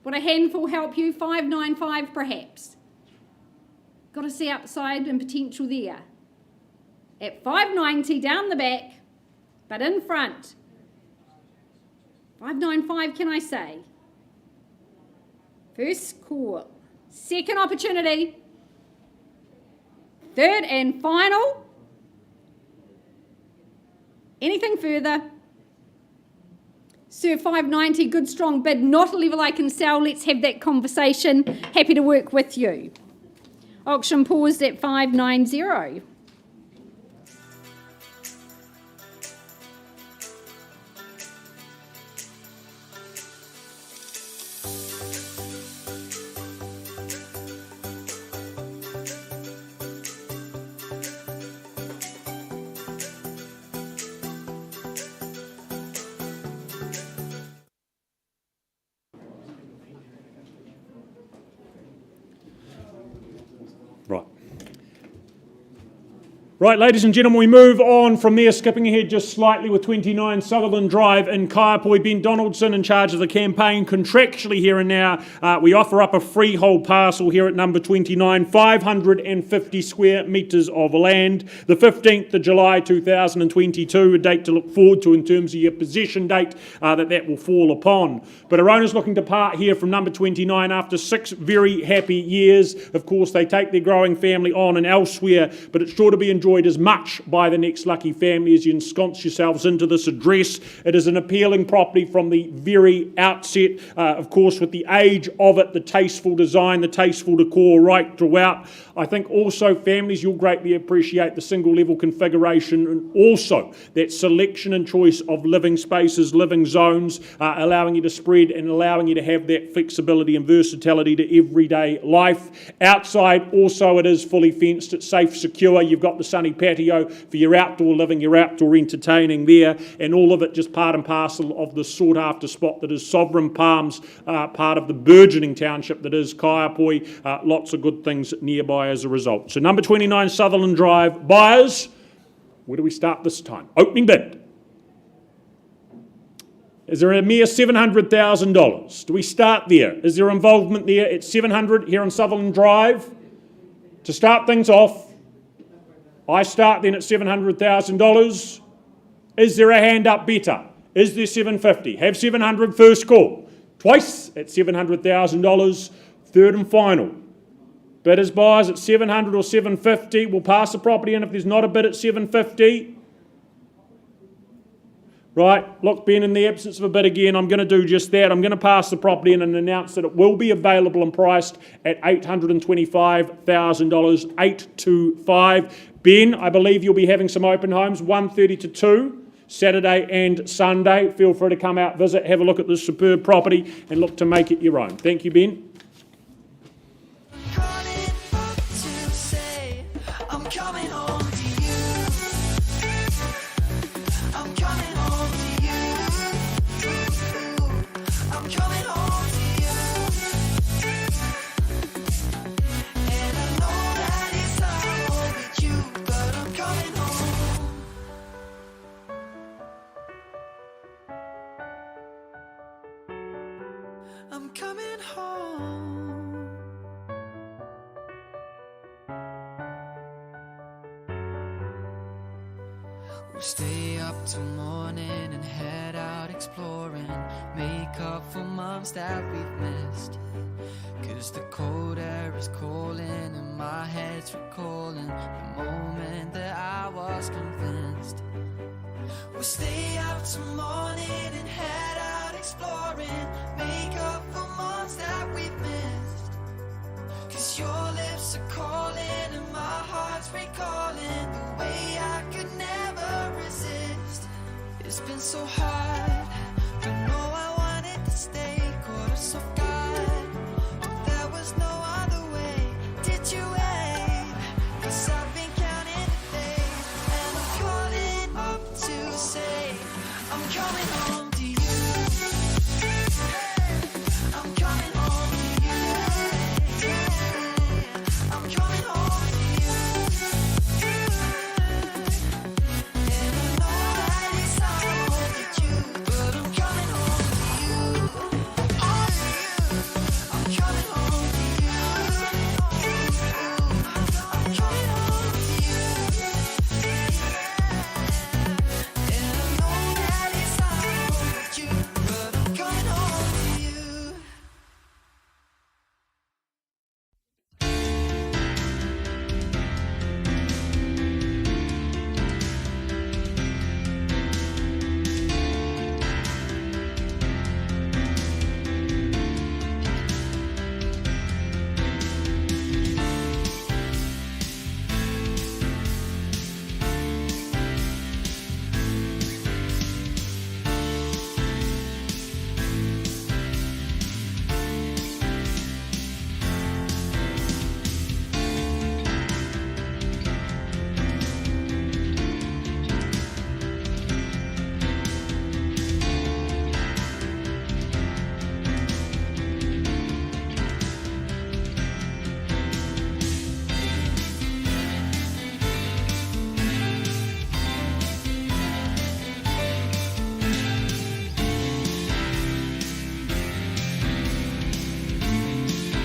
Would a handful help you? 595 perhaps. Got to see upside and potential there. At 590 down the back, but in front. 595 can I say? First call. Second opportunity. Third and final. Anything further? Sir, 590, good strong bid, not a level I can sell. Let's have that conversation. Happy to work with you. Auction paused at 590. Right. Right, ladies and gentlemen, we move on from there, skipping ahead just slightly with 29 Sutherland Drive in Kaiapoi. Ben Donaldson in charge of the campaign contractually here and now. We offer up a freehold parcel here at number 29, 550 square metres of land. The 15th of July 2022, a date to look forward to in terms of your possession date that will fall upon. But our owners looking to part here from number 29 after 6 very happy years. Of course, they take their growing family on and elsewhere, but it's sure to be enjoyed as much by the next lucky family as you ensconce yourselves into this address. It is an appealing property from the very outset, of course, with the age of it, the tasteful design, the tasteful decor right throughout. I think also families, you'll greatly appreciate the single level configuration and also that selection and choice of living spaces, living zones, allowing you to spread and allowing you to have that flexibility and versatility to everyday life. Outside also it is fully fenced, it's safe, secure. You've got the sunny patio for your outdoor living, your outdoor entertaining there, and all of it just part and parcel of the sought after spot that is Sovereign Palms, part of the burgeoning township that is Kaiapoi. Lots of good things nearby as a result. So number 29 Sutherland Drive, buyers, where do we start this time? Opening bid. Is there a mere $700,000? Do we start there? Is there involvement there at 700 here on Sutherland Drive? To start things off, I start then at $700,000. Is there a hand up better? Is there 750? Have 700 first call. Twice at $700,000. Third and final. Bidders, buyers at 700 or 750. We'll pass the property in if there's not a bid at 750. Right, look, Ben, in the absence of a bid again, I'm going to do just that. I'm going to pass the property in and announce that it will be available and priced at $825,000, $825,000. Ben, I believe you'll be having some open homes, 1:30 to 2, Saturday and Sunday. Feel free to come out, visit, have a look at this superb property and look to make it your own. Thank you, Ben. I'm coming home. We'll stay up till morning and head out exploring, make up for months that we've missed. 'Cause the cold air is calling and my head's recalling the moment that I was convinced. We'll stay up till morning and head out exploring, make up for months that we've missed. 'Cause your lips are calling and my heart's recalling the way I could never resist. It's been so hard, but no, I wanted to stay. Caught us off guard, but there was no other way. Did you wait? 'Cause I've been counting the days, and I'm calling up to say I'm coming home to you. I'm coming home to you. I'm coming home to you. And I know that it's all that you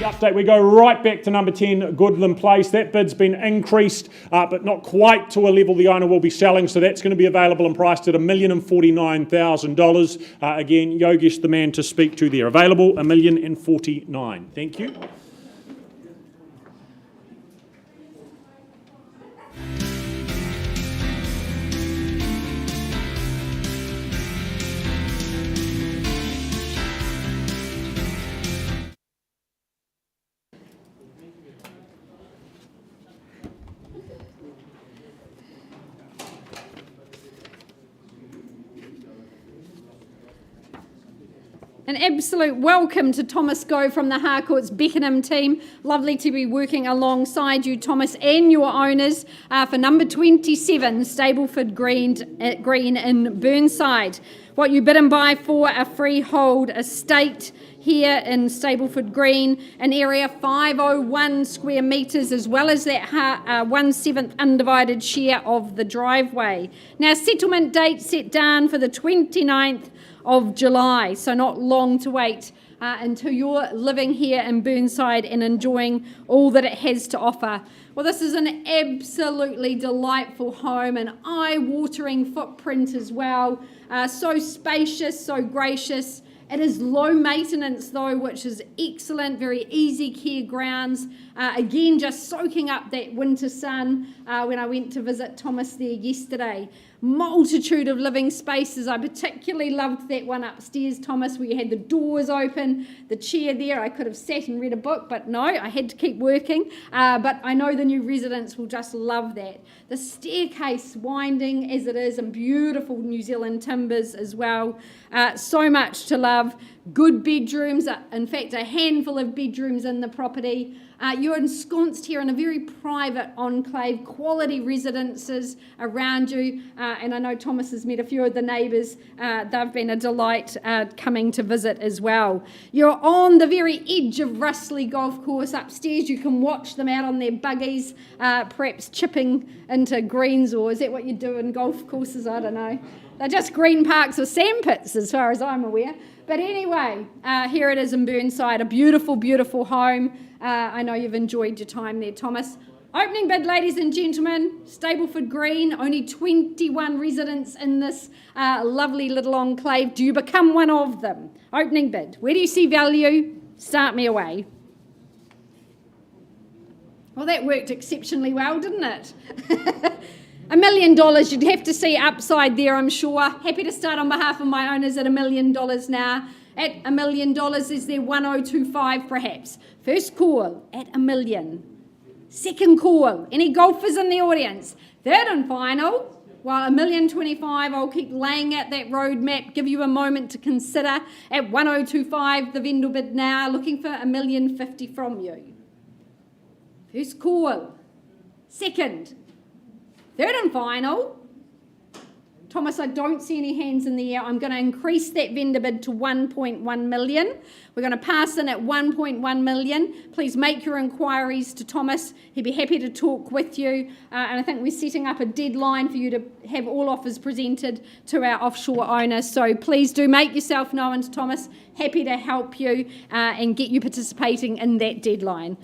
update, we go right back to number 10, Goodland Place. That bid's been increased, but not quite to a level the owner will be selling, so that's going to be available and priced at $1,049,000. Again, Yogesh, the man to speak to there. Available, $1,049,000. Thank you. An absolute welcome to Thomas Go from the Harcourt's Beckenham team. Lovely to be working alongside you, Thomas, and your owners for number 27, Stableford Green in Burnside. What you bid and buy for a freehold estate here in Stableford Green, an area 501 square metres, as well as that 1/7 undivided share of the driveway. Now, settlement date set down for the 29th of July, so not long to wait until you're living here in Burnside and enjoying all that it has to offer. Well, this is an absolutely delightful home, an eye-watering footprint as well. So spacious, so gracious. It is low maintenance though, which is excellent, very easy care grounds. Again, just soaking up that winter sun when I went to visit Thomas there yesterday. Multitude of living spaces. I particularly loved that one upstairs, Thomas, where you had the doors open, the chair there. I could have sat and read a book, but no, I had to keep working. But I know the new residents will just love that. The staircase winding as it is, and beautiful New Zealand timbers as well. So much to love. Good bedrooms, in fact, a handful of bedrooms in the property. You're ensconced here in a very private enclave, quality residences around you, and I know Thomas has met a few of the neighbours. They've been a delight coming to visit as well. You're on the very edge of Russley Golf Course. Upstairs you can watch them out on their buggies, perhaps chipping into greens, or is that what you do in golf courses? I don't know. They're just green parks or sandpits as far as I'm aware. But anyway, here it is in Burnside, a beautiful, beautiful home. I know you've enjoyed your time there, Thomas. Opening bid, ladies and gentlemen, Stableford Green, only 21 residents in this lovely little enclave. Do you become one of them? Opening bid. Where do you see value? Start me away. Well, that worked exceptionally well, didn't it? $1 million, you'd have to see upside there, I'm sure. Happy to start on behalf of my owners at $1 million now. At $1 million, is there 1025 perhaps? First call at $1 million. Second call, any golfers in the audience? Third and final, well, $1,025,000, I'll keep laying out that roadmap, give you a moment to consider. At 1025, the vendor bid now, looking for $1,050,000 from you. First call. Second. Third and final, Thomas, I don't see any hands in the air. I'm going to increase that vendor bid to 1.1 million. We're going to pass in at 1.1 million. Please make your inquiries to Thomas. He'd be happy to talk with you. And I think we're setting up a deadline for you to have all offers presented to our offshore owner. So please do make yourself known to Thomas. Happy to help you and get you participating in that deadline.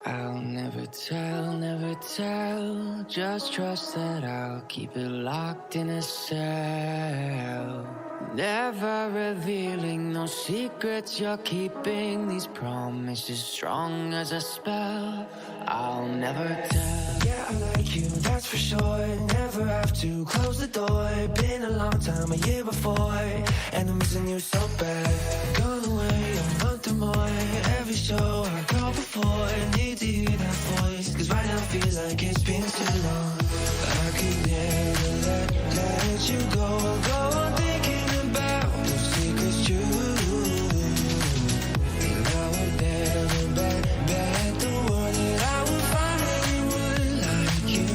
I'll never tell, just trust that I'll keep it locked in a cell. Never revealing no secrets you're keeping, these promises strong as a spell. I'll never tell. Yeah, I like you, that's for sure. Never have to close the door. Been a long time, a year before, and I'm missing you so bad. Gone away a month or more. Every show I go before, need to hear that voice, cause right now feels like it's been too long. I could never let you go on thinking about those secrets true. And I would never bet the world that I would find anyone like you.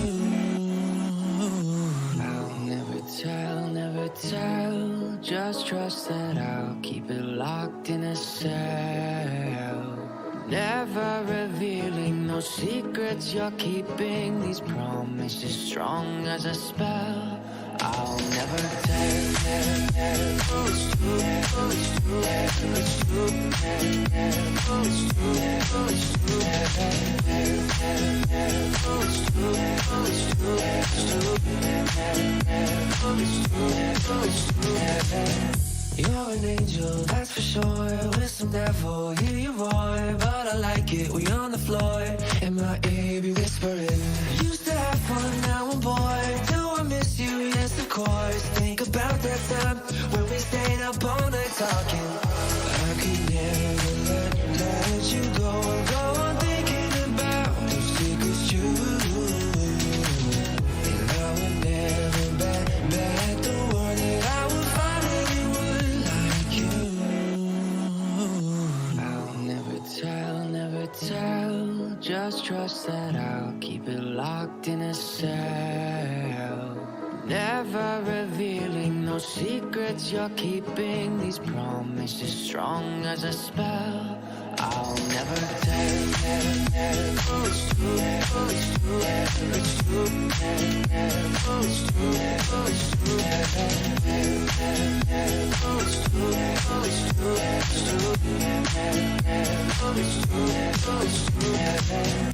I'll never tell, just trust that I'll keep it locked in a cell. Never revealing no secrets you're keeping, these promises strong as a spell. I'll never tell. Oh, it's true. Oh, it's true. It's true. Oh, it's true. Oh, it's true. Oh, it's true. Oh, it's true. It's true. Oh, it's true. Oh, it's true. You're an angel, that's for sure. With some devil, hear you roar. But I like it, we on the floor. In my ear, be whispering. Used to have fun, now I'm bored. Do I miss you? Yes, of course. Think about that time when we stayed up all night talking. I could never let you go on thinking about those secrets true. And I would never bet the world that I would find anyone like you. I'll never tell, just trust that I'll keep it locked in a cell. Never revealing no secrets you're keeping, these promises strong as a spell. I'll never tell. Oh, it's true. Oh, it's true. It's true. Oh, it's true. Oh, it's true. Oh, it's true. Oh, it's true. It's true. Oh, it's true. Oh, it's true.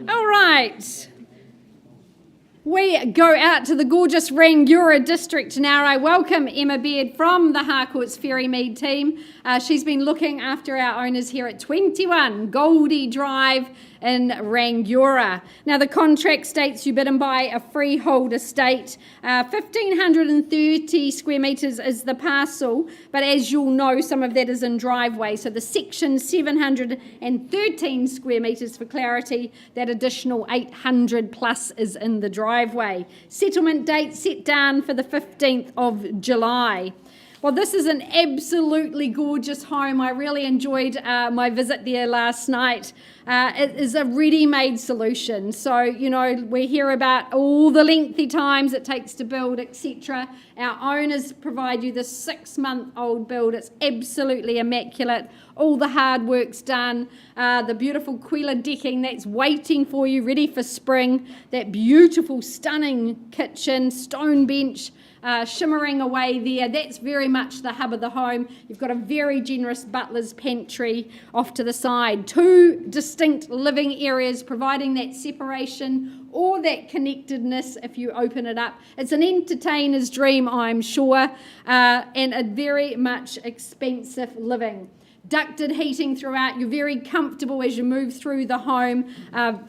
All right. We go out to the gorgeous Rangiora district now. I welcome Emma Beard from the Harcourts Ferry Mead team. She's been looking after our owners here at 21 Goldie Drive in Rangiora. Now, the contract states you bid and buy a freehold estate. 1,530 square metres is the parcel, but as you'll know, some of that is in driveway. So the section 713 square metres for clarity, that additional 800 plus is in the driveway. Settlement date set down for the 15th of July. Well, this is an absolutely gorgeous home. I really enjoyed my visit there last night. It is a ready-made solution. So, you know, we hear about all the lengthy times it takes to build, etc. Our owners provide you this 6-month-old build. It's absolutely immaculate. All the hard work's done. The beautiful Quila decking that's waiting for you, ready for spring. That beautiful, stunning kitchen, stone bench, shimmering away there. That's very much the hub of the home. You've got a very generous butler's pantry off to the side. 2 distinct living areas providing that separation or that connectedness if you open it up. It's an entertainer's dream, I'm sure, and a very much expensive living. Ducted heating throughout. You're very comfortable as you move through the home.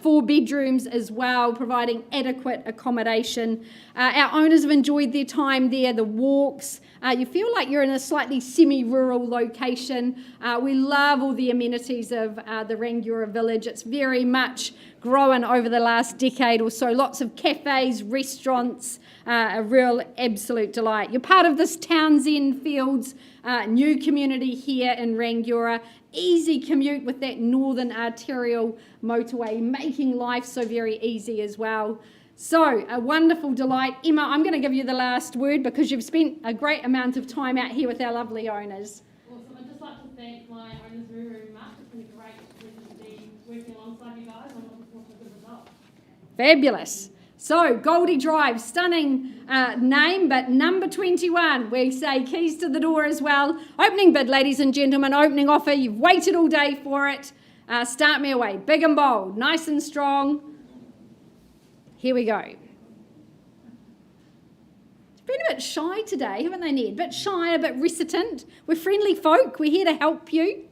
4 bedrooms as well, providing adequate accommodation. Our owners have enjoyed their time there, the walks. You feel like you're in a slightly semi-rural location. We love all the amenities of the Rangiora village. It's very much grown over the last decade or so. Lots of cafes, restaurants, a real absolute delight. You're part of this Townsend Fields new community here in Rangiora. Easy commute with that northern arterial motorway, making life so very easy as well. So, a wonderful delight. Emma, I'm going to give you the last word because you've spent a great amount of time out here with our lovely owners. Awesome. I'd just like to thank my owners very, very much. It's been a great pleasure to be working alongside you guys. I'm looking forward to a good result. Fabulous. So, Goldie Drive, stunning name, but number 21, we say keys to the door as well. Opening bid, ladies and gentlemen, opening offer. You've waited all day for it. Start me away. Big and bold, nice and strong. Here we go. It's been a bit shy today, haven't they, Ned? A bit shy, a bit reticent. We're friendly folk. We're here to help you.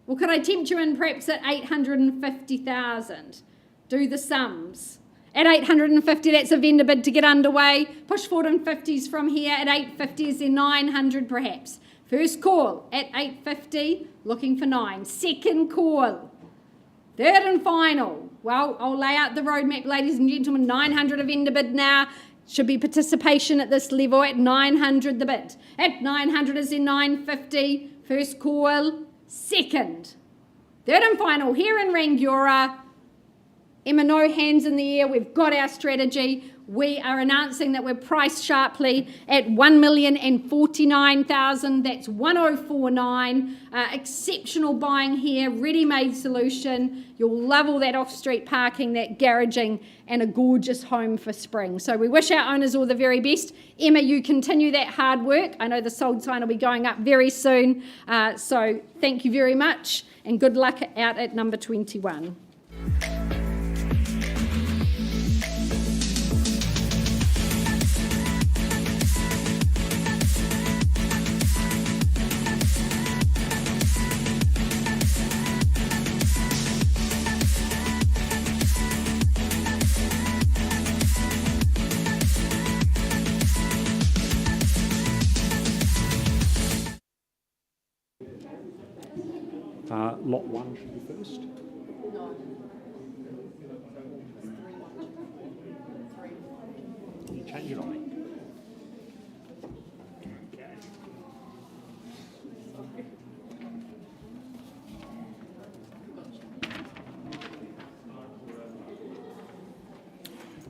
Well, could I tempt you in perhaps at 850,000? Do the sums. At 850, that's a vendor bid to get underway. Push forward in 50s from here. At 850, is there 900 perhaps? First call at 850, looking for 9. Second call. Third and final. Well, I'll lay out the roadmap, ladies and gentlemen. 900 a vendor bid now. Should be participation at this level at 900 the bid. At 900 is in 950. First call. Second. Third and final here in Rangiora. Emma, no hands in the air. We've got our strategy. We are announcing that we're priced sharply at $1,049,000. That's 1,049. Exceptional buying here. Ready-made solution. You'll love all that off-street parking, that garaging, and a gorgeous home for spring. So we wish our owners all the very best. Emma, you continue that hard work. I know the sold sign will be going up very soon. So thank you very much, and good luck out at number 21. Lot 1 should be first. You change it on me.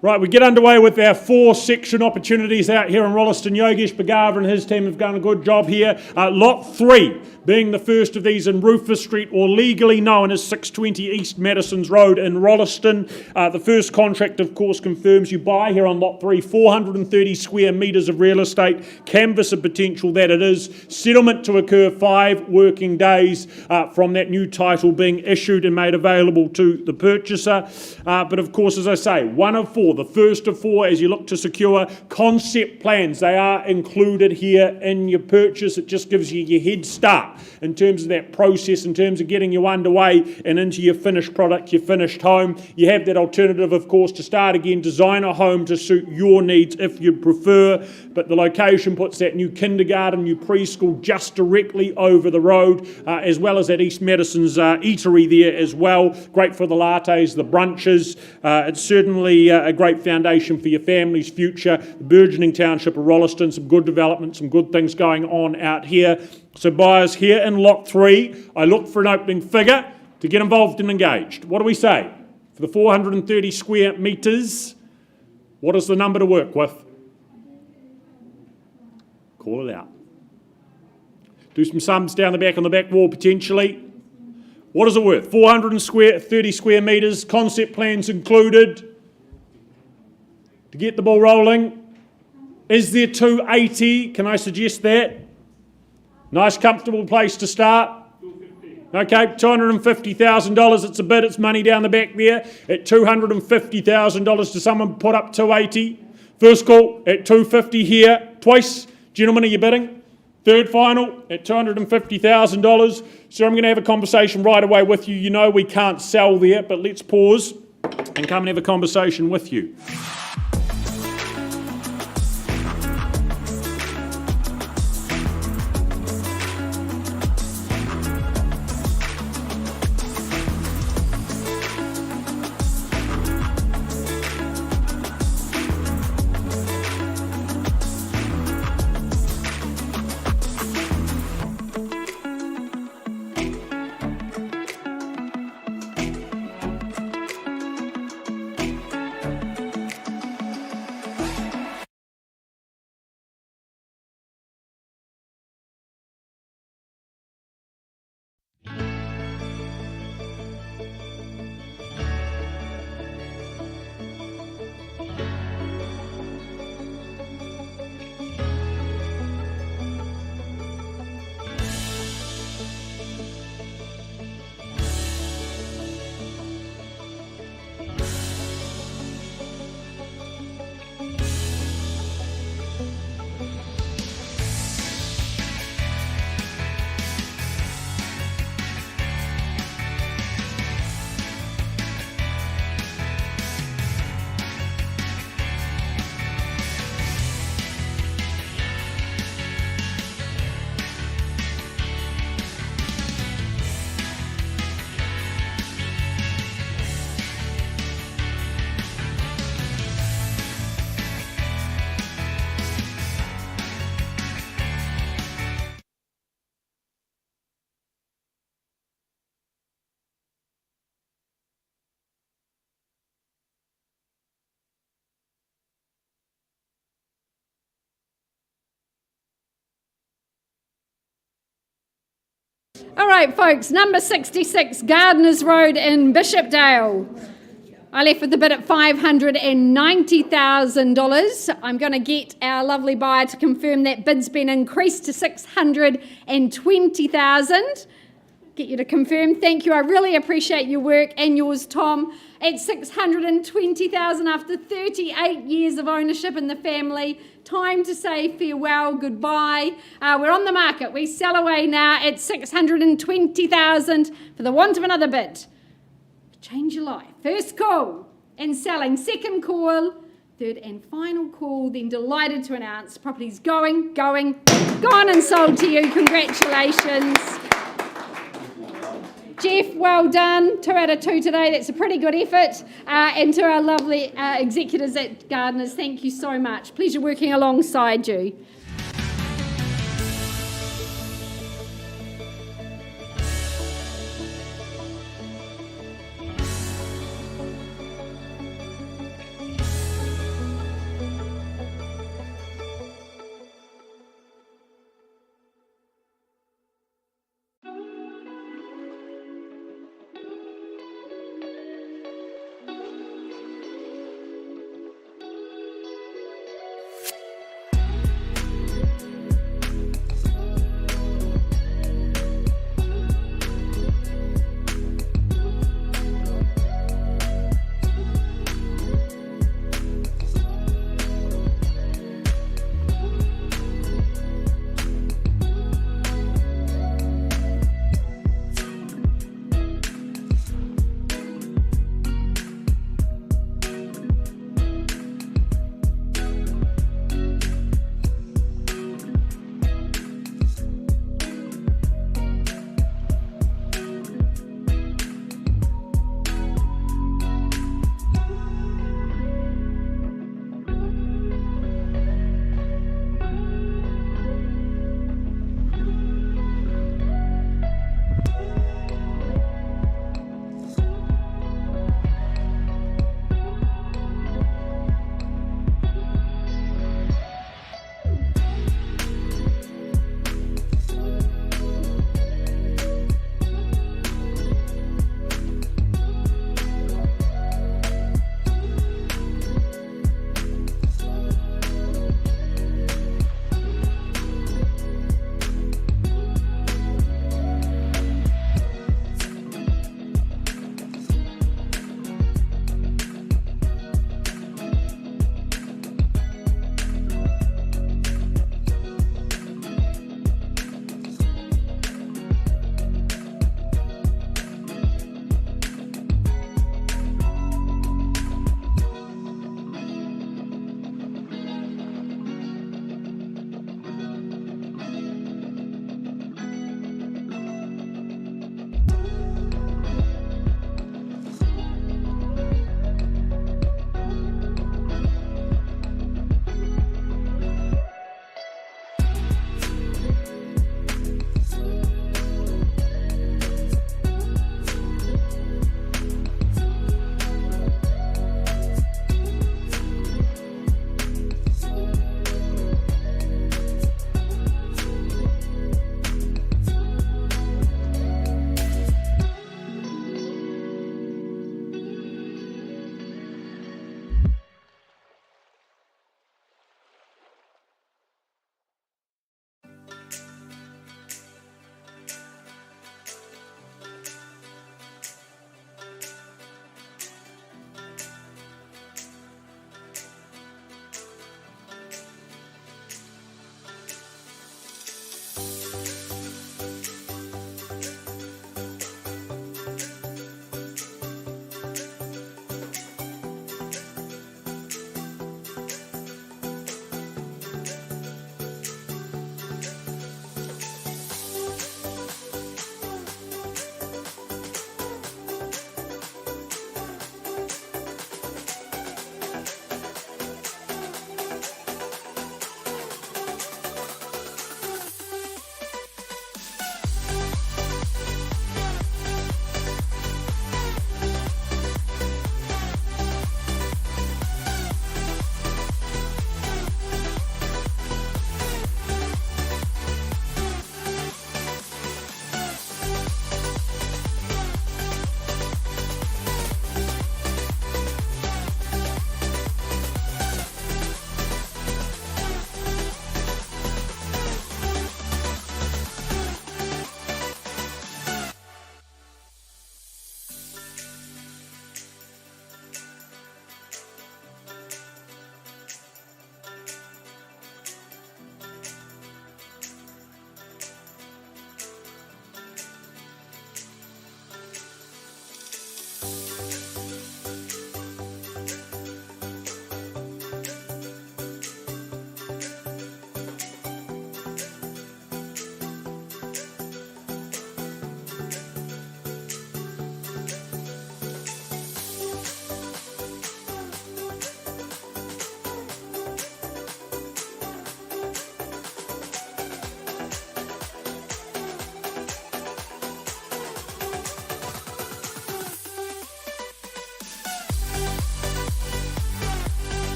Right, we get underway with our 4 section opportunities out here in Rolleston. Yogesh Bhagava and his team have done a good job here. Lot 3 being the first of these in Rufus Street, or legally known as 620 East Madison's Road in Rolleston. The first contract, of course, confirms you buy here on Lot 3, 430 square metres of real estate, canvas of potential that it is, settlement to occur 5 working days from that new title being issued and made available to the purchaser. But of course, as I say, 1 of 4, the first of 4 as you look to secure concept plans. They are included here in your purchase. It just gives you your head start in terms of that process, in terms of getting you underway and into your finished product, your finished home. You have that alternative, of course, to start again, design a home to suit your needs if you prefer, but the location puts that new kindergarten, new preschool just directly over the road, as well as that East Madison's eatery there as well. Great for the lattes, the brunches. It's certainly a great foundation for your family's future. The burgeoning township of Rolleston, some good development, some good things going on out here. So buyers here in Lot 3, I look for an opening figure to get involved and engaged. What do we say? For the 430 square metres, what is the number to work with? Call it out. Do some sums down the back on the back wall potentially. What is it worth? 430 square metres, concept plans included. To get the ball rolling. Is there 280? Can I suggest that? Nice, comfortable place to start. Okay, $250,000. It's a bid. It's money down the back there. At $250,000, does someone put up 280? First call at 250 here. Twice. Gentlemen, are you bidding? Third final at $250,000. So I'm going to have a conversation right away with you. You know we can't sell there, but let's pause and come and have a conversation with you. All right, folks, number 66, Gardners Road in Bishopdale. I left with a bid at $590,000. I'm going to get our lovely buyer to confirm that bid's been increased to $620,000. Get you to confirm. Thank you. I really appreciate your work and yours, Tom. At $620,000 after 38 years of ownership in the family. Time to say farewell, goodbye. We're on the market. We sell away now at $620,000 for the want of another bid. Change your life. First call and selling. Second call. Third and final call. Then delighted to announce property's gone and sold to you. Congratulations. Jeff, well done. 2 out of 2 today. That's a pretty good effort. And to our lovely executives at Gardners, thank you so much. Pleasure working alongside you.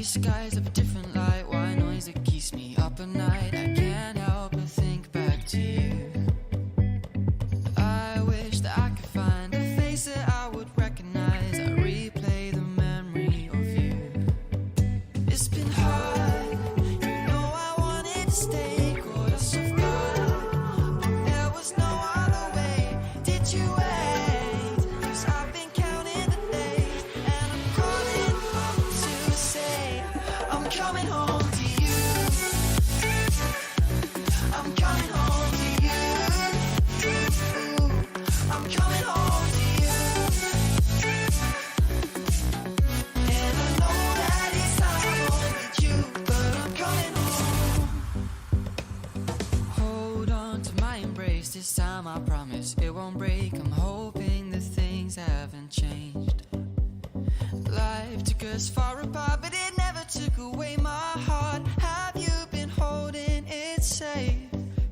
skies of a different light, white noise that keeps me up at night. I can't help but think back to you. I wish that I could find a face that I would recognize. I replay the memory of you. It's been hard, you know I wanted to stay, caught us off guard, but there was no other way. Did you wait? 'Cause I've been counting the days, and I'm calling up to say I'm coming home to you. I'm coming home to you. I'm coming home to you. And I know that it's time home with you, but I'm coming home. Hold on to my embrace, this time I promise it won't break. I'm hoping that things haven't changed. Life took us far apart, but it never took away my heart. Have you been holding it safe?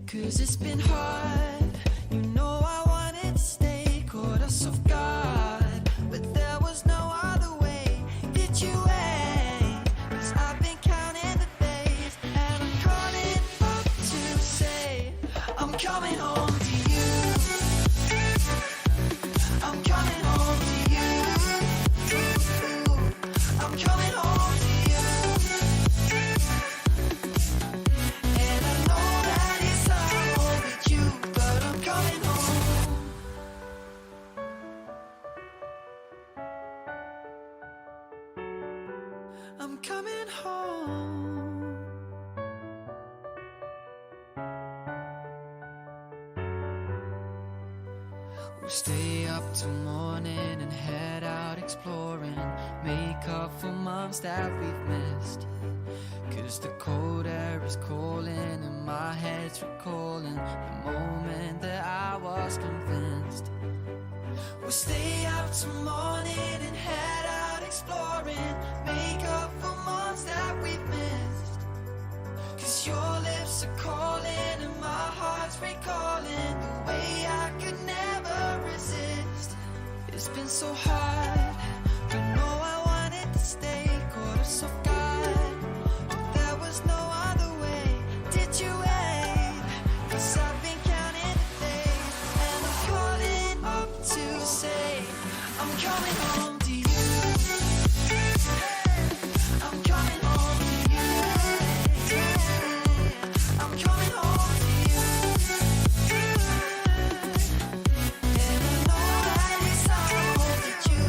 'Cause it's been hard, you know I wanted to stay, caught us off guard, but there was no other way. Did you wait? 'Cause I've been counting the days, and I'm calling up to say I'm coming home to you. I'm coming home to you. I'm coming home to you. And I know that it's time home with you, but I'm coming home. I'm coming home. We'll stay up till morning and head out exploring, make up for months that we've missed. 'Cause the cold air is calling and my head's recalling the moment that I was convinced. We'll stay up till morning and head out exploring, make up for months that we've missed. 'Cause your lips are calling and my heart's recalling the way I could never resist. It's been so hard, but no, I wanted to stay, caught us off guard, but there was no other way. Did you wait? 'Cause I've been counting the days, and I'm calling up to say I'm coming home to you. I'm coming home to you. I'm coming home to you. And I know that it's time home with you,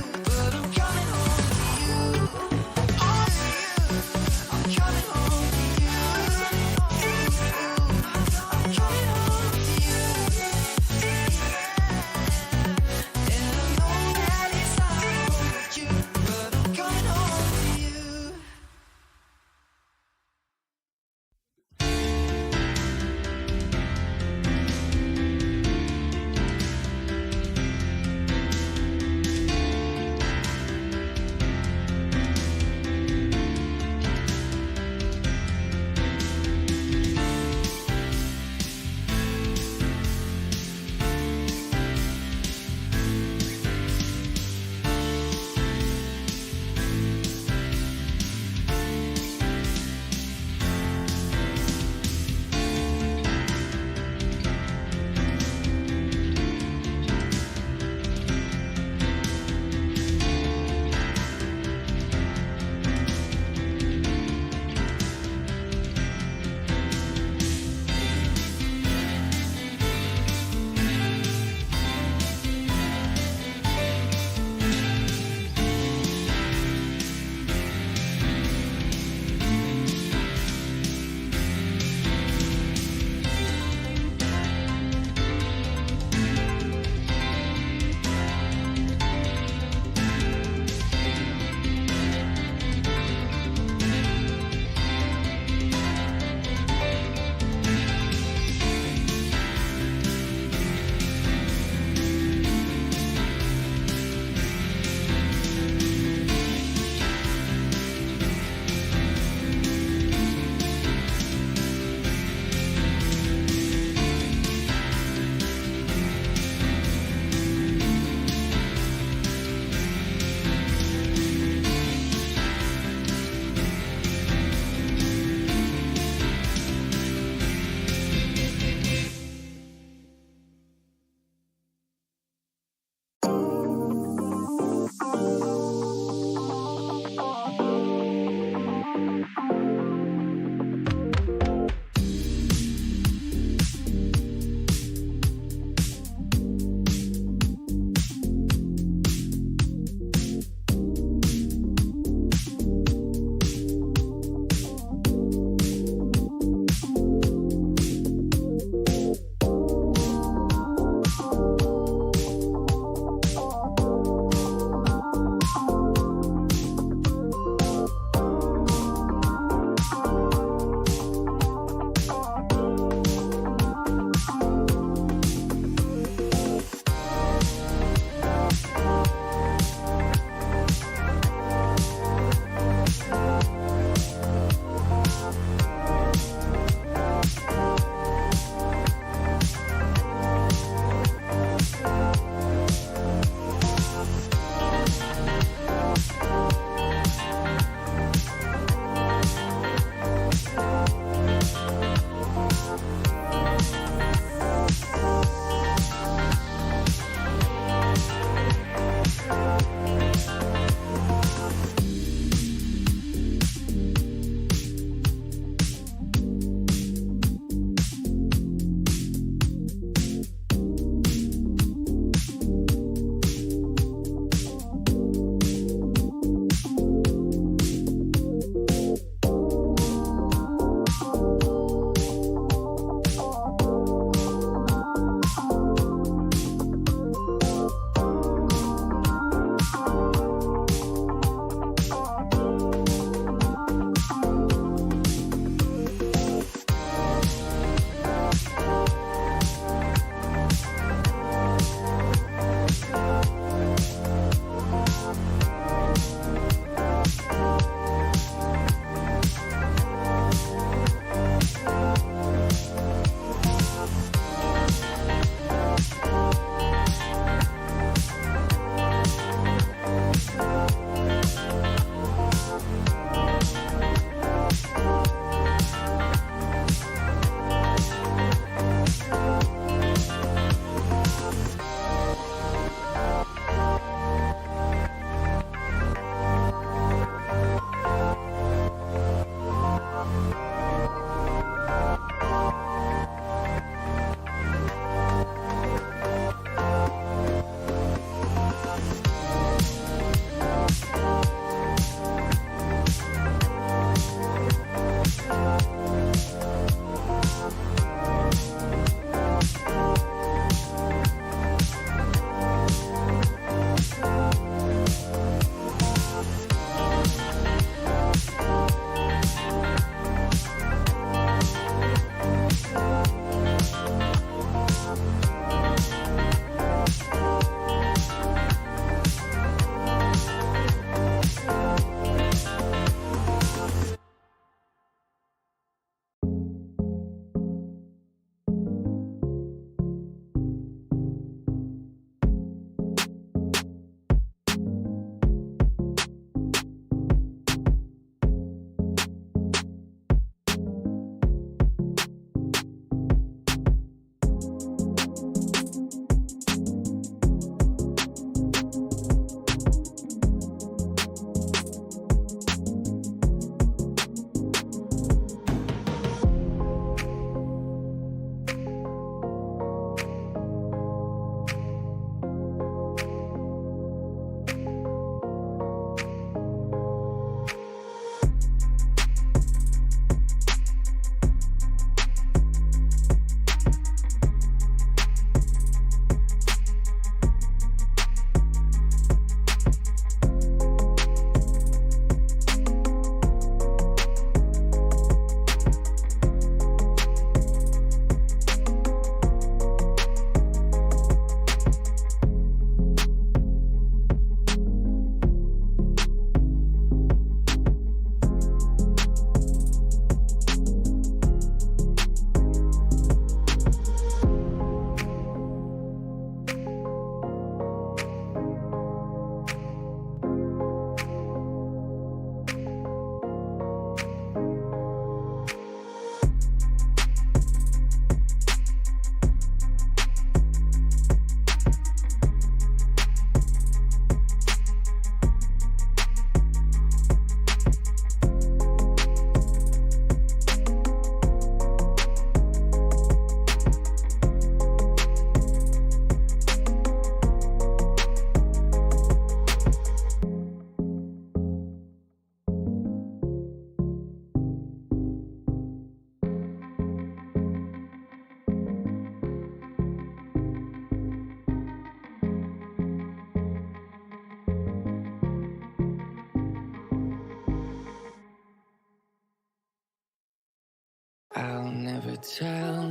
I'll never tell,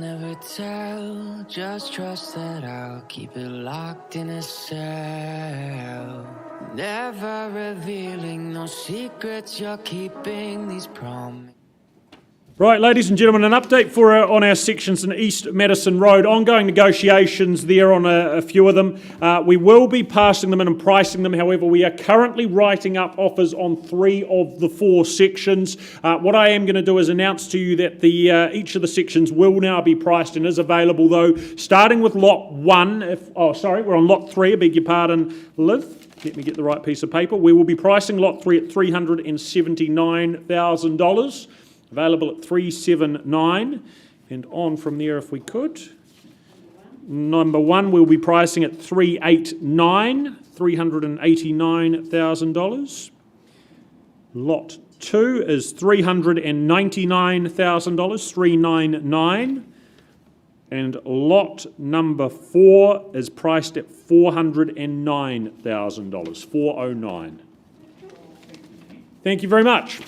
just trust that I'll keep it locked in a cell. Never revealing no secrets, you're keeping these promises. Right, ladies and gentlemen, an update on our sections in East Madison Road. Ongoing negotiations there on a few of them. We will be passing them in and pricing them. However, we are currently writing up offers on 3 of the 4 sections. What I am going to do is announce to you that each of the sections will now be priced and is available, though, starting with lot 1. We're on lot 3, I beg your pardon, Liv. Let me get the right piece of paper. We will be pricing lot 3 at $379,000. Available at 379, and on from there if we could. Number 1 we'll be pricing at $389,000. Lot 2 is $399,000, 399. And lot number 4 is priced at $409,000, 409. Thank you very much.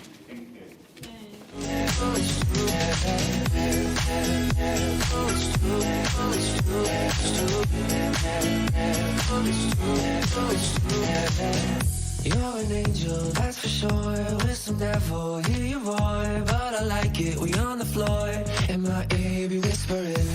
You're an angel, that's for sure. With some devil, hear you roar, but I like it. We on the floor, and my ear be whispering.